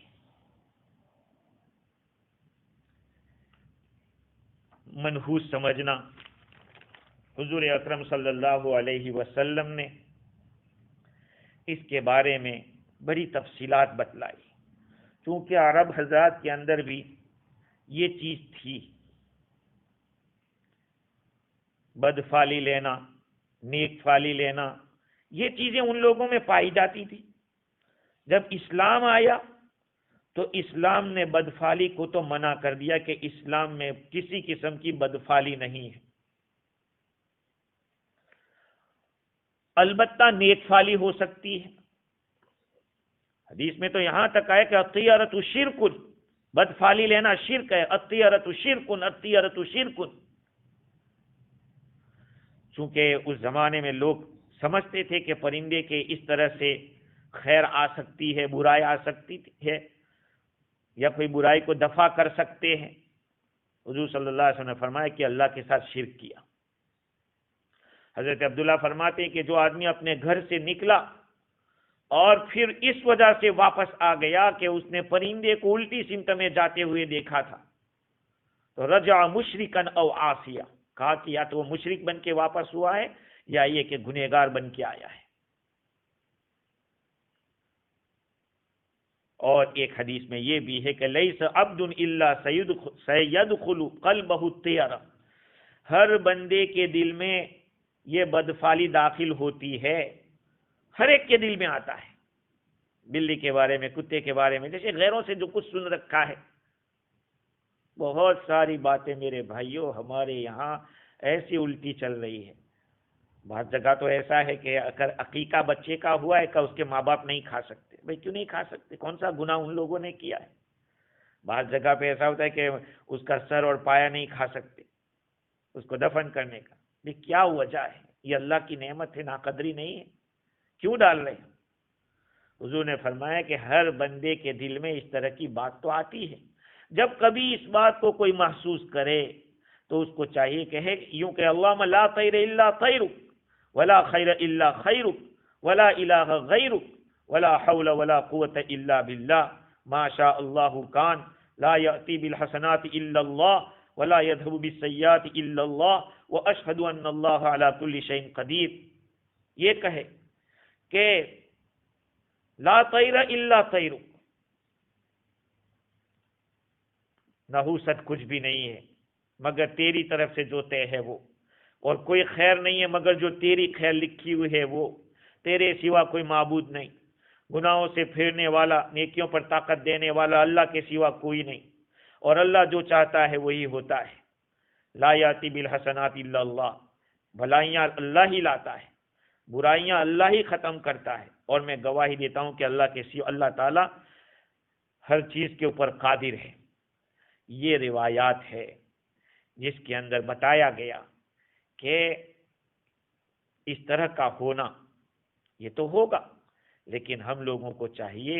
منحوس سمجھنا، حضور اکرم صلی اللہ علیہ وسلم نے اس کے بارے میں بڑی تفصیلات بتلائی، کیونکہ عرب حضرات کے اندر بھی یہ چیز تھی، بد فعلی لینا، نیک فعلی لینا، یہ چیزیں ان لوگوں میں پائی جاتی تھی۔ جب اسلام آیا تو اسلام نے بدفعلی کو تو منع کر دیا کہ اسلام میں کسی قسم کی بدفعلی نہیں ہے، البتہ نیک فعلی ہو سکتی ہے، حدیث میں تو یہاں تک آیا کہ الطیرۃ شرک، بدفالی لینا شرک ہے، الطیرۃ شرک، الطیرۃ شرک۔ چونکہ اس زمانے میں لوگ سمجھتے تھے کہ پرندے کے اس طرح سے خیر آ سکتی ہے، برائی آ سکتی ہے، یا کوئی برائی کو دفع کر سکتے ہیں۔ حضور صلی اللہ علیہ وسلم نے فرمایا کہ اللہ کے ساتھ شرک کیا۔ حضرت عبداللہ فرماتے ہیں کہ جو آدمی اپنے گھر سے نکلا اور پھر اس وجہ سے واپس آ گیا کہ اس نے پرندے کو الٹی سمت میں جاتے ہوئے دیکھا تھا، تو رجع مشرکن او عاصیا، کہا کہ یا تو وہ مشرک بن کے واپس ہوا ہے یا یہ کہ گنہگار بن کے آیا ہے۔ اور ایک حدیث میں یہ بھی ہے کہ لیس عبد الا سیدخل قلبہ الطیرہ، ہر بندے کے دل میں یہ بدفالی داخل ہوتی ہے، ہر ایک کے دل میں آتا ہے، بلی کے بارے میں، کتے کے بارے میں، جیسے غیروں سے جو کچھ سن رکھا ہے۔ بہت ساری باتیں میرے بھائیوں ہمارے یہاں ایسی الٹی چل رہی ہے۔ بعض جگہ تو ایسا ہے کہ اگر عقیقہ بچے کا ہوا ہے کہ اس کے ماں باپ نہیں کھا سکتے، بھائی کیوں نہیں کھا سکتے؟ کون سا گناہ ان لوگوں نے کیا ہے؟ بعض جگہ پہ ایسا ہوتا ہے کہ اس کا سر اور پایا نہیں کھا سکتے اس کو دفن کرنے کا، بھائی کیا وجہ ہے؟ یہ اللہ کی نعمت ہے، ناقدری نہیں ہے، کیوں ڈال رہے ہیں؟ حضور نے فرمایا کہ ہر بندے کے دل میں اس طرح کی بات تو آتی ہے۔ جب کبھی اس بات کو کوئی محسوس کرے تو اس کو چاہیے کہ یوں کہ اللہم لا طیر الا طیرک ولا خیر الا خیرک ولا الہ غیرک ولا حول ولا قوة الا باللہ ما شاء اللہ کان لا یأتی بالحسنات الا اللہ ولا یذهب بالسیئات الا اللہ واشہد ان اللہ علی کل شیء قدیر۔ یہ کہے کہ لا طیر الا طیرک، نحوست کچھ بھی نہیں ہے مگر تیری طرف سے جو طے ہے وہ، اور کوئی خیر نہیں ہے مگر جو تیری خیر لکھی ہوئی ہے وہ، تیرے سوا کوئی معبود نہیں، گناہوں سے پھیرنے والا، نیکیوں پر طاقت دینے والا اللہ کے سوا کوئی نہیں، اور اللہ جو چاہتا ہے وہی ہوتا ہے۔ لا یاتی بالحسنات الا اللہ، بھلائیاں اللہ ہی لاتا ہے، برائیاں اللہ ہی ختم کرتا ہے، اور میں گواہی دیتا ہوں کہ اللہ کے سوا اللہ تعالی ہر چیز کے اوپر قادر ہے۔ یہ روایات ہے جس کے اندر بتایا گیا کہ اس طرح کا ہونا یہ تو ہوگا، لیکن ہم لوگوں کو چاہیے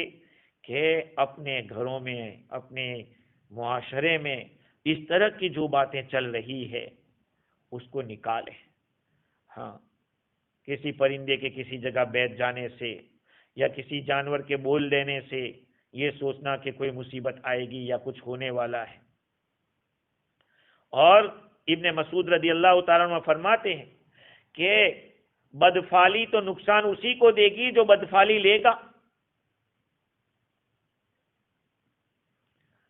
کہ اپنے گھروں میں، اپنے معاشرے میں اس طرح کی جو باتیں چل رہی ہے اس کو نکالیں۔ ہاں، کسی پرندے کے کسی جگہ بیٹھ جانے سے یا کسی جانور کے بول دینے سے یہ سوچنا کہ کوئی مصیبت آئے گی یا کچھ ہونے والا ہے۔ اور ابن مسعود رضی اللہ تعالیٰ عنہ فرماتے ہیں کہ بدفالی تو نقصان اسی کو دے گی جو بدفالی لے گا۔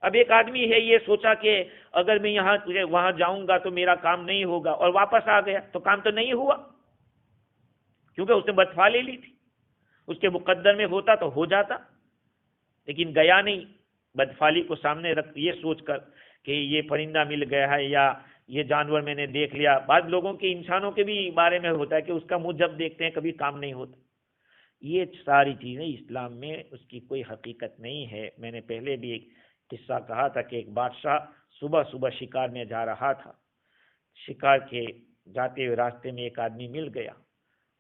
اب ایک آدمی ہے، یہ سوچا کہ اگر میں یہاں وہاں جاؤں گا تو میرا کام نہیں ہوگا، اور واپس آ گیا تو کام تو نہیں ہوا، کیونکہ اس نے بدفالی لی تھی۔ اس کے مقدر میں ہوتا تو ہو جاتا، لیکن گیا نہیں، بدفالی کو سامنے رکھ یہ سوچ کر کہ یہ پرندہ مل گیا ہے یا یہ جانور میں نے دیکھ لیا۔ بعض لوگوں کے، انسانوں کے بھی بارے میں ہوتا ہے کہ اس کا منہ جب دیکھتے ہیں کبھی کام نہیں ہوتا۔ یہ ساری چیزیں اسلام میں اس کی کوئی حقیقت نہیں ہے۔ میں نے پہلے بھی ایک قصہ کہا تھا کہ ایک بادشاہ صبح صبح شکار میں جا رہا تھا، شکار کے جاتے ہوئے راستے میں ایک آدمی مل گیا۔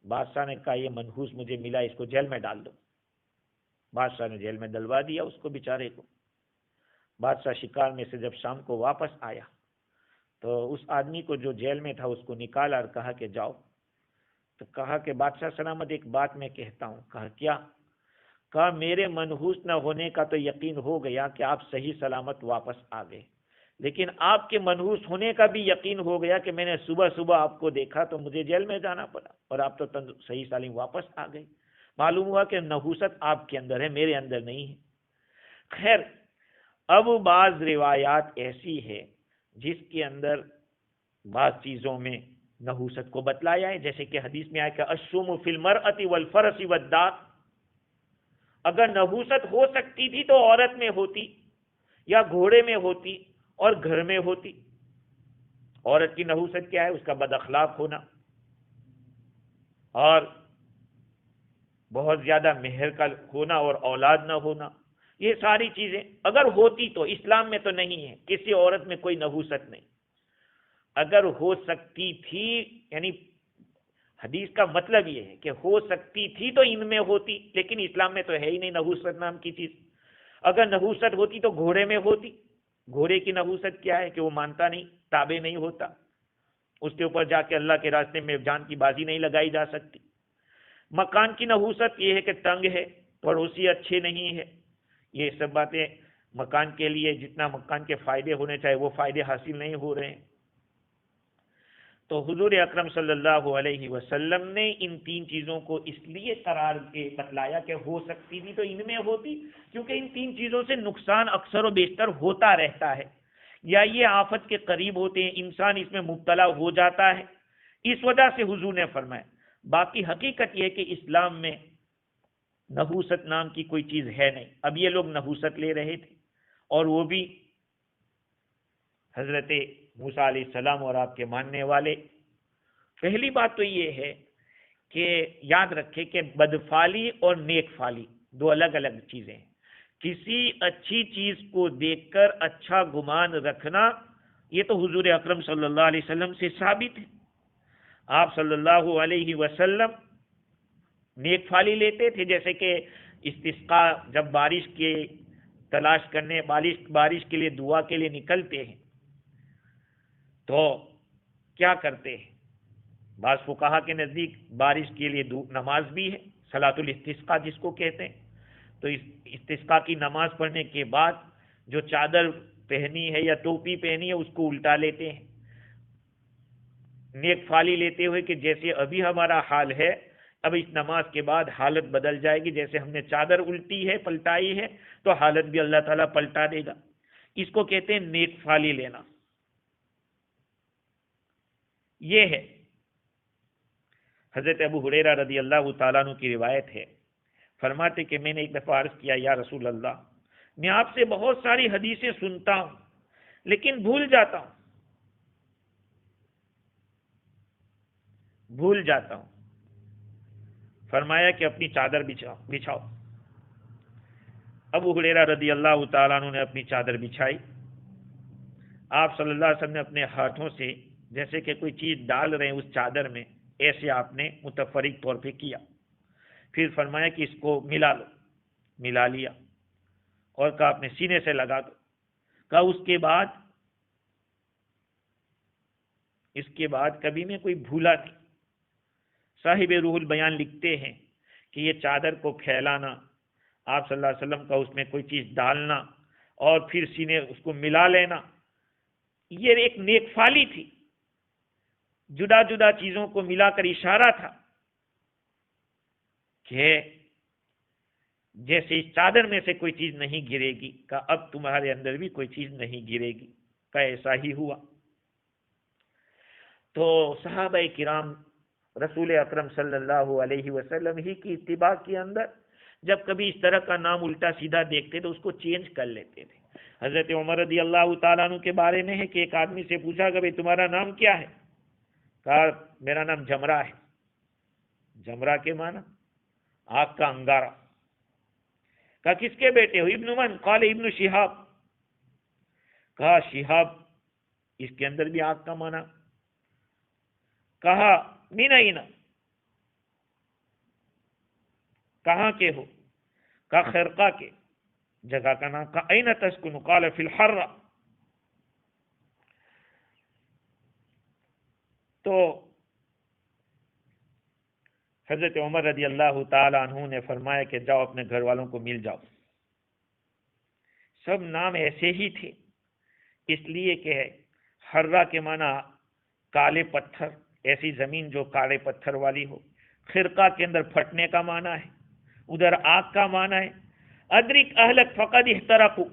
بادشاہ نے کہا یہ منحوس مجھے ملا، اس کو جیل میں ڈال دو۔ بادشاہ نے جیل میں ڈلوا دیا اس کو، بیچارے کو۔ بادشاہ شکار میں سے جب شام کو واپس آیا تو اس آدمی کو جو جیل میں تھا اس کو نکالا اور کہا کہ جاؤ۔ تو کہا کہ بادشاہ سلامت ایک بات میں کہتا ہوں۔ کہا کیا؟ کہا میرے منحوس نہ ہونے کا تو یقین ہو گیا کہ آپ صحیح سلامت واپس آ گئے، لیکن آپ کے منحوس ہونے کا بھی یقین ہو گیا کہ میں نے صبح صبح آپ کو دیکھا تو مجھے جیل میں جانا پڑا، اور آپ تو صحیح سالم واپس آ گئے۔ معلوم ہوا کہ نحوست آپ کے اندر ہے، میرے اندر نہیں ہے۔ خیر، اب بعض روایات ایسی ہے جس کے اندر بعض چیزوں میں نحوست کو بتلایا ہے، جیسے کہ حدیث میں آیا کہ الشوم فی المرأۃ والفرس والدار، اگر نحوست ہو سکتی تھی تو عورت میں ہوتی یا گھوڑے میں ہوتی اور گھر میں ہوتی۔ عورت کی نحوست کیا ہے؟ اس کا بد اخلاق ہونا، اور بہت زیادہ مہر کا ہونا اور اولاد نہ ہونا، یہ ساری چیزیں اگر ہوتی تو اسلام میں تو نہیں ہے، کسی عورت میں کوئی نحوست نہیں، اگر ہو سکتی تھی، یعنی حدیث کا مطلب یہ ہے کہ ہو سکتی تھی تو ان میں ہوتی، لیکن اسلام میں تو ہے ہی نہیں نحوست نام کی چیز۔ اگر نحوست ہوتی تو گھوڑے میں ہوتی، گھوڑے کی نحوست کیا ہے کہ وہ مانتا نہیں، تابع نہیں ہوتا، اس کے اوپر جا کے اللہ کے راستے میں جان کی بازی نہیں لگائی جا سکتی۔ مکان کی نحوست یہ ہے کہ تنگ ہے، پڑوسی اچھے نہیں ہے، یہ سب باتیں مکان کے لیے جتنا مکان کے فائدے ہونے چاہیے وہ فائدے حاصل نہیں ہو رہے ہیں۔ تو حضور اکرم صلی اللہ علیہ وسلم نے ان تین چیزوں کو اس لیے قرار کے بتلایا کہ ہو سکتی تھی تو ان میں ہوتی، کیونکہ ان تین چیزوں سے نقصان اکثر و بیشتر ہوتا رہتا ہے، یا یہ آفت کے قریب ہوتے ہیں، انسان اس میں مبتلا ہو جاتا ہے، اس وجہ سے حضور نے فرمایا۔ باقی حقیقت یہ کہ اسلام میں نحوست نام کی کوئی چیز ہے نہیں۔ اب یہ لوگ نحوست لے رہے تھے، اور وہ بھی حضرت موسیٰ علیہ السلام اور آپ کے ماننے والے۔ پہلی بات تو یہ ہے کہ یاد رکھے کہ بدفالی اور نیک فالی دو الگ الگ چیزیں ہیں۔ کسی اچھی چیز کو دیکھ کر اچھا گمان رکھنا، یہ تو حضور اکرم صلی اللہ علیہ وسلم سے ثابت ہے۔ آپ صلی اللہ علیہ وسلم نیک فالی لیتے تھے، جیسے کہ استسقاء جب بارش کے تلاش کرنے، بارش کے لیے دعا کے لیے نکلتے ہیں تو کیا کرتے ہیں؟ بعض فقہا کے نزدیک بارش کے لیے نماز بھی ہے، صلاۃ الاستسقاء جس کو کہتے ہیں۔ تو اس استسقاء کی نماز پڑھنے کے بعد جو چادر پہنی ہے یا ٹوپی پہنی ہے اس کو الٹا لیتے ہیں، نیک فالی لیتے ہوئے کہ جیسے ابھی ہمارا حال ہے، اب اس نماز کے بعد حالت بدل جائے گی، جیسے ہم نے چادر الٹی ہے، پلٹائی ہے، تو حالت بھی اللہ تعالیٰ پلٹا دے گا۔ اس کو کہتے ہیں نیک فالی لینا۔ یہ ہے حضرت ابو ہریرہ رضی اللہ تعالیٰ عنہ کی روایت ہے، فرماتے کہ میں نے ایک دفعہ عرض کیا، یا رسول اللہ، میں آپ سے بہت ساری حدیثیں سنتا ہوں لیکن بھول جاتا ہوں۔ فرمایا کہ اپنی چادر بچھاؤ۔ ابو ہریرہ رضی اللہ تعالیٰ عنہ نے اپنی چادر بچھائی۔ آپ صلی اللہ علیہ وسلم نے اپنے ہاتھوں سے جیسے کہ کوئی چیز ڈال رہے ہیں اس چادر میں، ایسے آپ نے متفرق طور پہ کیا۔ پھر فرمایا کہ اس کو ملا لو، ملا لیا، اور کہا اپنے سینے سے لگا دو۔ کہا اس کے بعد کبھی میں کوئی بھولا نہیں۔ صاحب روح البیان لکھتے ہیں کہ یہ چادر کو پھیلانا، آپ صلی اللہ علیہ وسلم کا اس میں کوئی چیز ڈالنا اور پھر سینے اس کو ملا لینا، یہ ایک نیک فالی تھی۔ جدا جدا چیزوں کو ملا کر اشارہ تھا کہ جیسے اس چادر میں سے کوئی چیز نہیں گرے گی، کہ اب تمہارے اندر بھی کوئی چیز نہیں گرے گی، کہ ایسا ہی ہوا۔ تو صحابہ کرام رسول اکرم صلی اللہ علیہ وسلم ہی کی اتباع کے اندر جب کبھی اس طرح کا نام الٹا سیدھا دیکھتے تو اس کو چینج کر لیتے تھے۔ حضرت عمر رضی اللہ تعالیٰ عنہ کے بارے میں ہے کہ ایک آدمی سے پوچھا کہ بھئی تمہارا نام کیا ہے؟ کہا میرا نام جمرہ ہے۔ جمرہ کے معنی آگ کا انگارہ۔ کہا کس کے بیٹے ہو؟ ابن من؟ قال ابن شہاب۔ کہا شہاب اس کے اندر بھی آگ کا معنی؟ کہا من اینا؟ کہاں کے ہو؟ کہا خرقہ کے جگہ کا نام۔ کہا این تسکن؟ قال فی الحرہ۔ تو حضرت عمر رضی اللہ تعالی عنہ نے فرمایا کہ جاؤ اپنے گھر والوں کو مل جاؤ۔ سب نام ایسے ہی تھے، اس لیے کہ حرہ کے معنی کالے پتھر، ایسی زمین جو کالے پتھر والی ہو۔ خرقہ کے اندر پھٹنے کا معنی ہے، ادھر آگ کا معنی ہے۔ ادرک اہلک فقد احترقوا،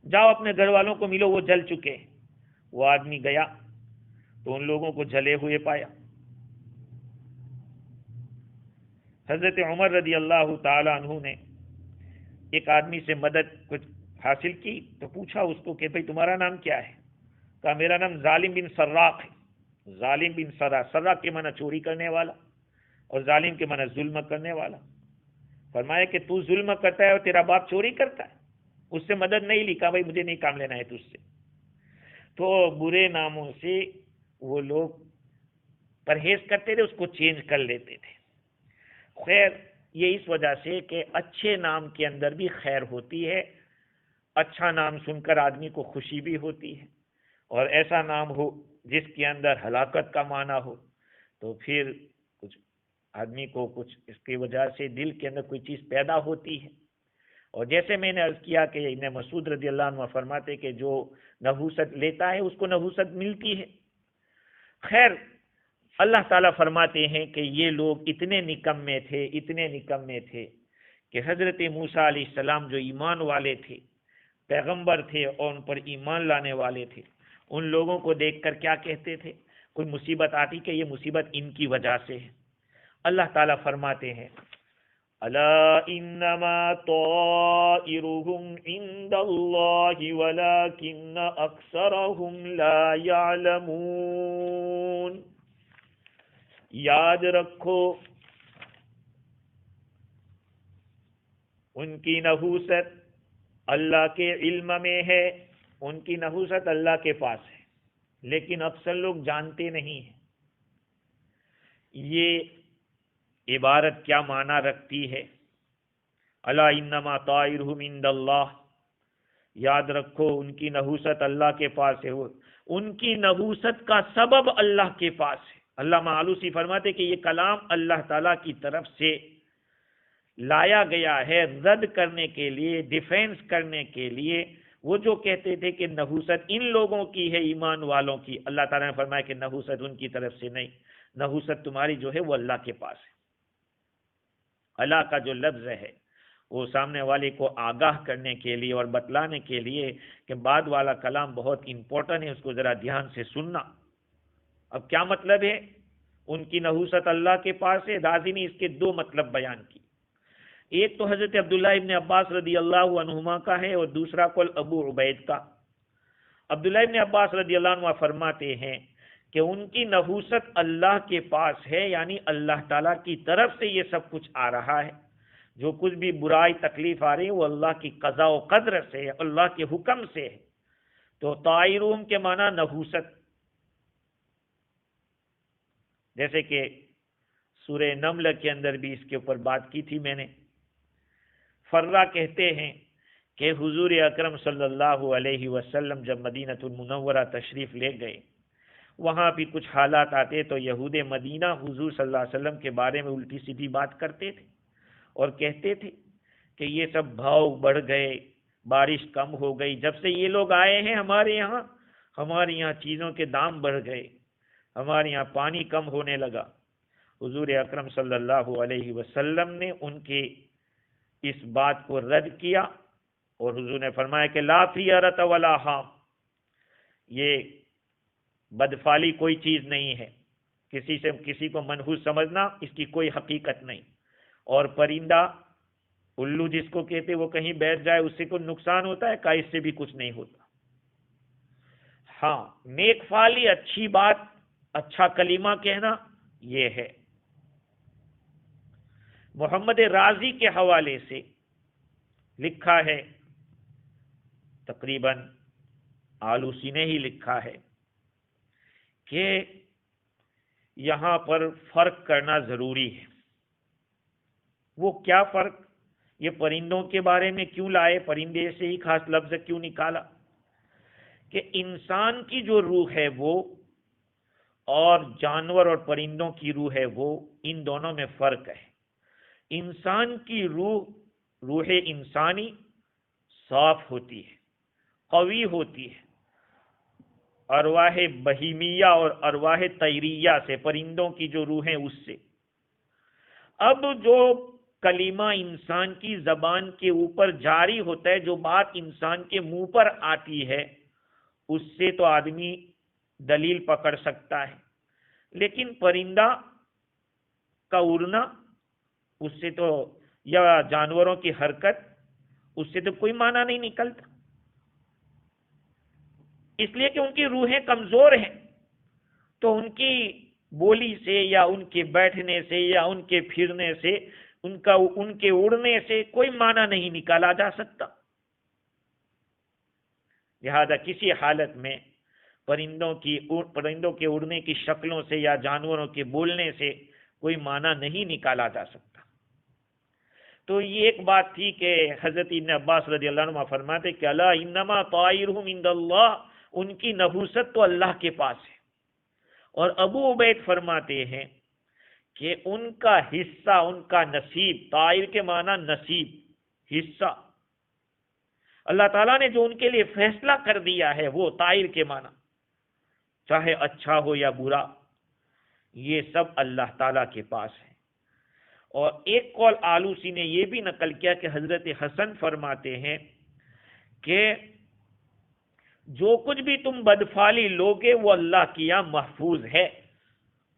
جاؤ اپنے گھر والوں کو ملو، وہ جل چکے۔ وہ آدمی گیا تو ان لوگوں کو جلے ہوئے پایا۔ حضرت عمر رضی اللہ تعالی عنہ نے ایک آدمی سے مدد کچھ حاصل کی تو پوچھا اس کو کہ بھئی تمہارا نام کیا ہے؟ کہا میرا نام ظالم بن سراق ہے۔ ظالم بن سراق، سراق کے معنی چوری کرنے والا اور ظالم کے معنی ظلم کرنے والا۔ فرمایا کہ تو ظلم کرتا ہے اور تیرا باپ چوری کرتا ہے، اس سے مدد نہیں لی، کہا بھائی مجھے نہیں کام لینا ہے تجھ سے۔ تو برے ناموں سے وہ لوگ پرہیز کرتے تھے، اس کو چینج کر لیتے تھے۔ خیر، یہ اس وجہ سے کہ اچھے نام کے اندر بھی خیر ہوتی ہے، اچھا نام سن کر آدمی کو خوشی بھی ہوتی ہے، اور ایسا نام ہو جس کے اندر ہلاکت کا معنی ہو تو پھر کچھ آدمی کو کچھ اس کی وجہ سے دل کے اندر کوئی چیز پیدا ہوتی ہے۔ اور جیسے میں نے عرض کیا کہ ابن مسعود رضی اللہ عنہ فرماتے کہ جو نحوست لیتا ہے اس کو نحوست ملتی ہے۔ خیر، اللہ تعالیٰ فرماتے ہیں کہ یہ لوگ اتنے نکمے تھے کہ حضرت موسیٰ علیہ السلام جو ایمان والے تھے، پیغمبر تھے اور ان پر ایمان لانے والے تھے، ان لوگوں کو دیکھ کر کیا کہتے تھے؟ کوئی مصیبت آتی کہ یہ مصیبت ان کی وجہ سے ہے۔ اللہ تعالیٰ فرماتے ہیں الا انما طائرهم عند اللہ ولكن اکثرهم لا يعلمون۔ یاد رکھو ان کی نحوست اللہ کے علم میں ہے، ان کی نحوست اللہ کے پاس ہے، لیکن اکثر لوگ جانتے نہیں ہیں۔ یہ عبارت کیا معنی رکھتی ہے؟ الا انما طائرهم عند اللہ، یاد رکھو ان کی نحوست اللہ کے پاس ہے، ان کی نحوست کا سبب اللہ کے پاس ہے۔ علامہ آلوسی فرماتے کہ یہ کلام اللہ تعالیٰ کی طرف سے لایا گیا ہے رد کرنے کے لیے، ڈیفینس کرنے کے لیے۔ وہ جو کہتے تھے کہ نحوست ان لوگوں کی ہے ایمان والوں کی، اللہ تعالیٰ نے فرمایا کہ نحوست ان کی طرف سے نہیں، نحوست تمہاری جو ہے وہ اللہ کے پاس ہے۔ اللہ کا جو لفظ ہے وہ سامنے والے کو آگاہ کرنے کے لیے اور بتلانے کے لیے کہ بعد والا کلام بہت امپورٹنٹ ہے، اس کو ذرا دھیان سے سننا۔ اب کیا مطلب ہے ان کی نحوست اللہ کے پاس ہے؟ رازی نے اس کے دو مطلب بیان کی۔ ایک تو حضرت عبداللہ ابن عباس رضی اللہ عنہما کا ہے اور دوسرا قول ابو عبید کا۔ عبداللہ ابن عباس رضی اللہ عنہ فرماتے ہیں کہ ان کی نحوست اللہ کے پاس ہے، یعنی اللہ تعالیٰ کی طرف سے یہ سب کچھ آ رہا ہے، جو کچھ بھی برائی تکلیف آ رہی ہے وہ اللہ کی قضاء و قدر سے ہے، اللہ کے حکم سے ہے۔ تو طائرون کے معنی نحوست، جیسے کہ سورہ نمل کے اندر بھی اس کے اوپر بات کی تھی میں نے۔ فرہ کہتے ہیں کہ حضور اکرم صلی اللہ علیہ وسلم جب مدینہ المنورہ تشریف لے گئے، وہاں بھی کچھ حالات آتے تو یہود مدینہ حضور صلی اللہ علیہ وسلم کے بارے میں الٹی سیدھی بات کرتے تھے اور کہتے تھے کہ یہ سب بھاؤ بڑھ گئے، بارش کم ہو گئی، جب سے یہ لوگ آئے ہیں ہمارے یہاں چیزوں کے دام بڑھ گئے، ہمارے یہاں پانی کم ہونے لگا۔ حضور اکرم صلی اللہ علیہ وسلم نے ان کے اس بات کو رد کیا اور حضور نے فرمایا کہ لا فیرۃ ولا حام، یہ بدفعلی کوئی چیز نہیں ہے، کسی کو منحوس سمجھنا اس کی کوئی حقیقت نہیں۔ اور پرندہ الو جس کو کہتے وہ کہیں بیٹھ جائے اس سے کوئی نقصان ہوتا ہے؟ کہ اس سے بھی کچھ نہیں ہوتا۔ ہاں، نیک فعلی، اچھی بات، اچھا کلمہ کہنا یہ ہے۔ محمد رازی کے حوالے سے لکھا ہے، تقریباً آلوسی نے ہی لکھا ہے کہ یہاں پر فرق کرنا ضروری ہے۔ وہ کیا فرق؟ یہ پرندوں کے بارے میں کیوں لائے، پرندے سے ہی خاص لفظ کیوں نکالا؟ کہ انسان کی جو روح ہے وہ اور جانور اور پرندوں کی روح ہے وہ، ان دونوں میں فرق ہے۔ انسان کی روح انسانی صاف ہوتی ہے، قوی ہوتی ہے، ارواح بہیمیہ اور ارواح طیریہ سے، پرندوں کی جو روح ہیں اس سے۔ اب جو کلمہ انسان کی زبان کے اوپر جاری ہوتا ہے، جو بات انسان کے منہ پر آتی ہے، اس سے تو آدمی دلیل پکڑ سکتا ہے، لیکن پرندہ کا اڑنا اس سے تو، یا جانوروں کی حرکت اس سے تو کوئی معنی نہیں نکلتا، اس لیے کہ ان کی روحیں کمزور ہیں، تو ان کی بولی سے یا ان کے بیٹھنے سے یا ان کے پھرنے سے ان کے اڑنے سے کوئی معنی نہیں نکالا جا سکتا۔ لہذا کسی حالت میں پرندوں کے اڑنے کی شکلوں سے یا جانوروں کے بولنے سے کوئی معنی نہیں نکالا جا سکتا۔ تو یہ ایک بات تھی کہ حضرت ابن عباس رضی اللہ عنہ فرماتے کہ الا انما طائرهم عند اللہ، ان کی نحوست تو اللہ کے پاس ہے۔ اور ابو عبید فرماتے ہیں کہ ان کا حصہ، ان کا نصیب، طائر کے معنی نصیب، حصہ، اللہ تعالیٰ نے جو ان کے لیے فیصلہ کر دیا ہے وہ طائر کے معنی، چاہے اچھا ہو یا برا، یہ سب اللہ تعالیٰ کے پاس ہے۔ اور ایک قول آلوسی نے یہ بھی نقل کیا کہ حضرت حسن فرماتے ہیں کہ جو کچھ بھی تم بدفعلی لوگے وہ اللہ کی یہاں محفوظ ہے،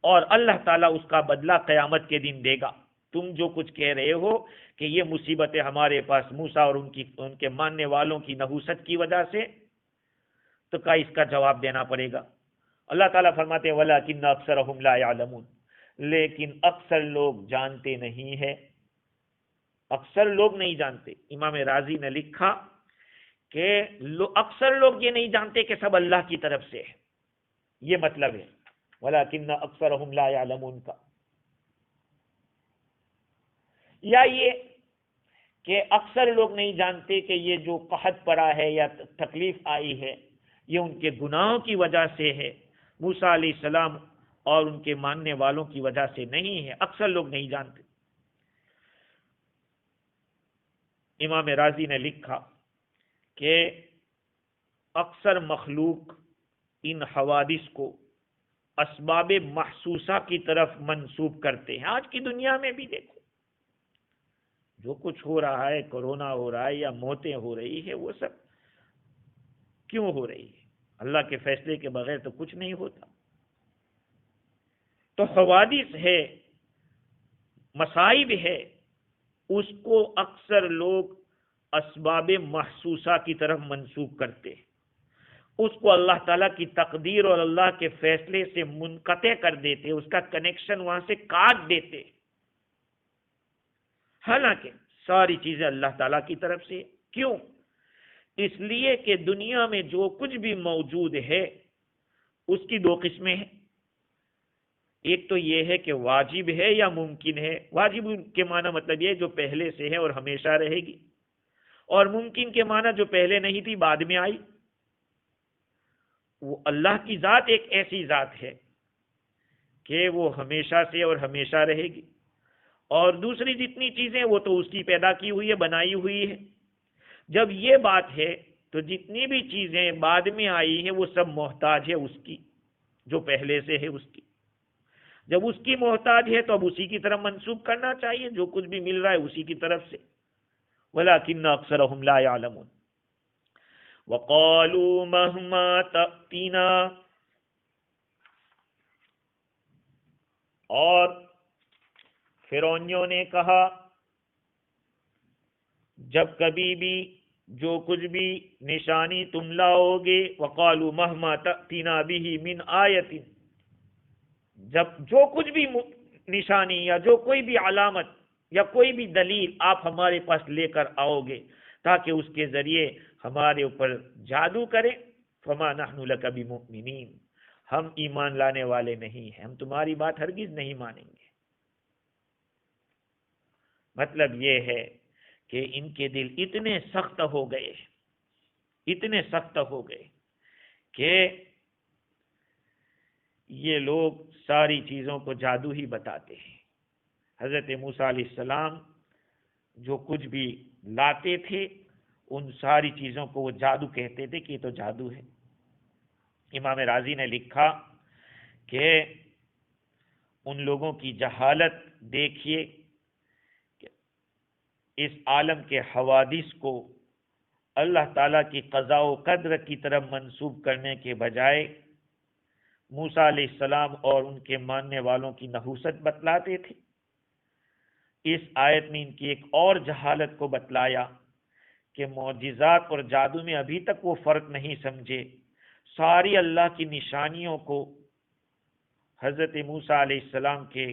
اور اللہ تعالیٰ اس کا بدلہ قیامت کے دن دے گا۔ تم جو کچھ کہہ رہے ہو کہ یہ مصیبتیں ہمارے پاس موسیٰ اور ان کے ماننے والوں کی نحوست کی وجہ سے، تو کیا اس کا جواب دینا پڑے گا؟ اللہ تعالیٰ فرماتے ہیں وَلَكِنَّ أَكْثَرَهُمْ لَا يَعْلَمُونَ، لیکن اکثر لوگ جانتے نہیں ہیں، اکثر لوگ نہیں جانتے۔ امام راضی نے لکھا کہ اکثر لوگ یہ نہیں جانتے کہ سب اللہ کی طرف سے ہے، یہ مطلب ہے وَلَكِنَّ أَكْثَرَهُمْ لَا يَعْلَمُونَ کا۔ یا یہ کہ اکثر لوگ نہیں جانتے کہ یہ جو قحط پڑا ہے یا تکلیف آئی ہے یہ ان کے گناہوں کی وجہ سے ہے، موسیٰ علیہ السلام اور ان کے ماننے والوں کی وجہ سے نہیں ہے، اکثر لوگ نہیں جانتے۔ امام راضی نے لکھا کہ اکثر مخلوق ان حوادث کو اسباب محسوسہ کی طرف منسوب کرتے ہیں۔ آج کی دنیا میں بھی دیکھو جو کچھ ہو رہا ہے، کرونا ہو رہا ہے یا موتیں ہو رہی ہے، وہ سب کیوں ہو رہی ہے؟ اللہ کے فیصلے کے بغیر تو کچھ نہیں ہوتا۔ تو حوادث ہے، مصائب ہے، اس کو اکثر لوگ اسباب محسوسہ کی طرف منسوب کرتے ہیں، اس کو اللہ تعالیٰ کی تقدیر اور اللہ کے فیصلے سے منقطع کر دیتے، اس کا کنیکشن وہاں سے کاٹ دیتے۔ حالانکہ ساری چیزیں اللہ تعالیٰ کی طرف سے۔ کیوں؟ اس لیے کہ دنیا میں جو کچھ بھی موجود ہے اس کی دو قسمیں ہیں، ایک تو یہ ہے کہ واجب ہے یا ممکن ہے۔ واجب کے معنی مطلب یہ جو پہلے سے ہے اور ہمیشہ رہے گی، اور ممکن کے معنی جو پہلے نہیں تھی بعد میں آئی۔ وہ اللہ کی ذات ایک ایسی ذات ہے کہ وہ ہمیشہ سے اور ہمیشہ رہے گی، اور دوسری جتنی چیزیں وہ تو اس کی پیدا کی ہوئی ہے، بنائی ہوئی ہے۔ جب یہ بات ہے تو جتنی بھی چیزیں بعد میں آئی ہیں وہ سب محتاج ہے اس کی جو پہلے سے ہے اس کی۔ جب اس کی محتاج ہے تو اب اسی کی طرف منسوب کرنا چاہیے، جو کچھ بھی مل رہا ہے اسی کی طرف سے۔ وَلَكِنَّ أَكْثَرَهُمْ لَا يَعْلَمُونَ وَقَالُوا مَهْمَا تَأْتِنَا، اور فرعونیوں نے کہا جب کبھی بھی جو کچھ بھی نشانی تم لاؤ گے، وَقَالُوا مَهْمَا تَأْتِنَا بِهِ مِنْ آیَةٍ، جب جو کچھ بھی نشانی یا جو کوئی بھی علامت یا کوئی بھی دلیل آپ ہمارے پاس لے کر آؤ گے تاکہ اس کے ذریعے ہمارے اوپر جادو کریں، فَمَا نَحْنُ لَكَ بِمُؤْمِنِينَ، ہم ایمان لانے والے نہیں ہیں، ہم تمہاری بات ہرگز نہیں مانیں گے۔ مطلب یہ ہے کہ ان کے دل اتنے سخت ہو گئے، اتنے سخت ہو گئے کہ یہ لوگ ساری چیزوں کو جادو ہی بتاتے ہیں۔ حضرت موسیٰ علیہ السلام جو کچھ بھی لاتے تھے ان ساری چیزوں کو وہ جادو کہتے تھے کہ یہ تو جادو ہے۔ امام راضی نے لکھا کہ ان لوگوں کی جہالت دیکھیے کہ اس عالم کے حوادث کو اللہ تعالیٰ کی قضاء و قدر کی طرف منسوب کرنے کے بجائے موسیٰ علیہ السلام اور ان کے ماننے والوں کی نحوست بتلاتے تھے۔ اس آیت میں ان کی ایک اور جہالت کو بتلایا کہ معجزات اور جادو میں ابھی تک وہ فرق نہیں سمجھے، ساری اللہ کی نشانیوں کو حضرت موسیٰ علیہ السلام کے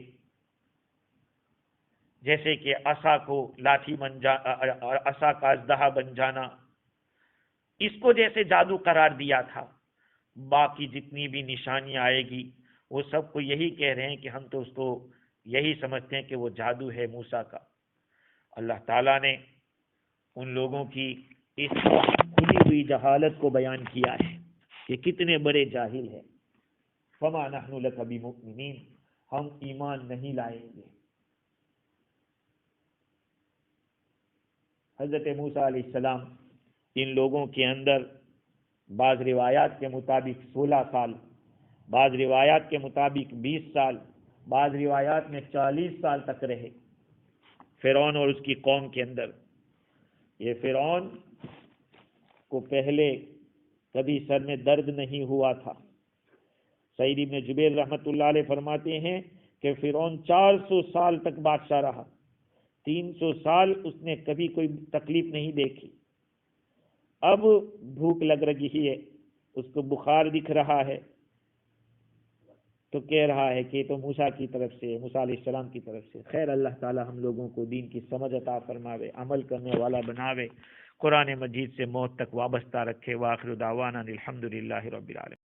جیسے کہ عصا کو لاٹھی عصا کا اژدہا بن جانا، اس کو جیسے جادو قرار دیا تھا، باقی جتنی بھی نشانیاں آئے گی وہ سب کو یہی کہہ رہے ہیں کہ ہم تو اس کو یہی سمجھتے ہیں کہ وہ جادو ہے موسیٰ کا۔ اللہ تعالیٰ نے ان لوگوں کی اس کھلی ہوئی جہالت کو بیان کیا ہے کہ کتنے بڑے جاہل ہیں۔ فما نحن لک بمؤمنین، ہم ایمان نہیں لائیں گے۔ حضرت موسیٰ علیہ السلام ان لوگوں کے اندر بعض روایات کے مطابق 16 سال، بعض روایات کے مطابق 20 سال، بعض روایات میں 40 سال تک رہے فرعون اور اس کی قوم کے اندر۔ یہ فرعون کو پہلے کبھی سر میں درد نہیں ہوا تھا۔ سعید ابن جبیر رحمۃ اللہ علیہ فرماتے ہیں کہ فرعون 400 سال تک بادشاہ رہا، 300 سال اس نے کبھی کوئی تکلیف نہیں دیکھی۔ اب بھوک لگ رہی ہے، اس کو بخار دکھ رہا ہے، تو کہہ رہا ہے کہ تو موسیٰ کی طرف سے، موسیٰ علیہ السلام کی طرف سے۔ خیر، اللہ تعالی ہم لوگوں کو دین کی سمجھ عطا فرماوے، عمل کرنے والا بناوے، قرآن مجید سے موت تک وابستہ رکھے۔ وآخر دعوانا الحمدللہ رب العالمین۔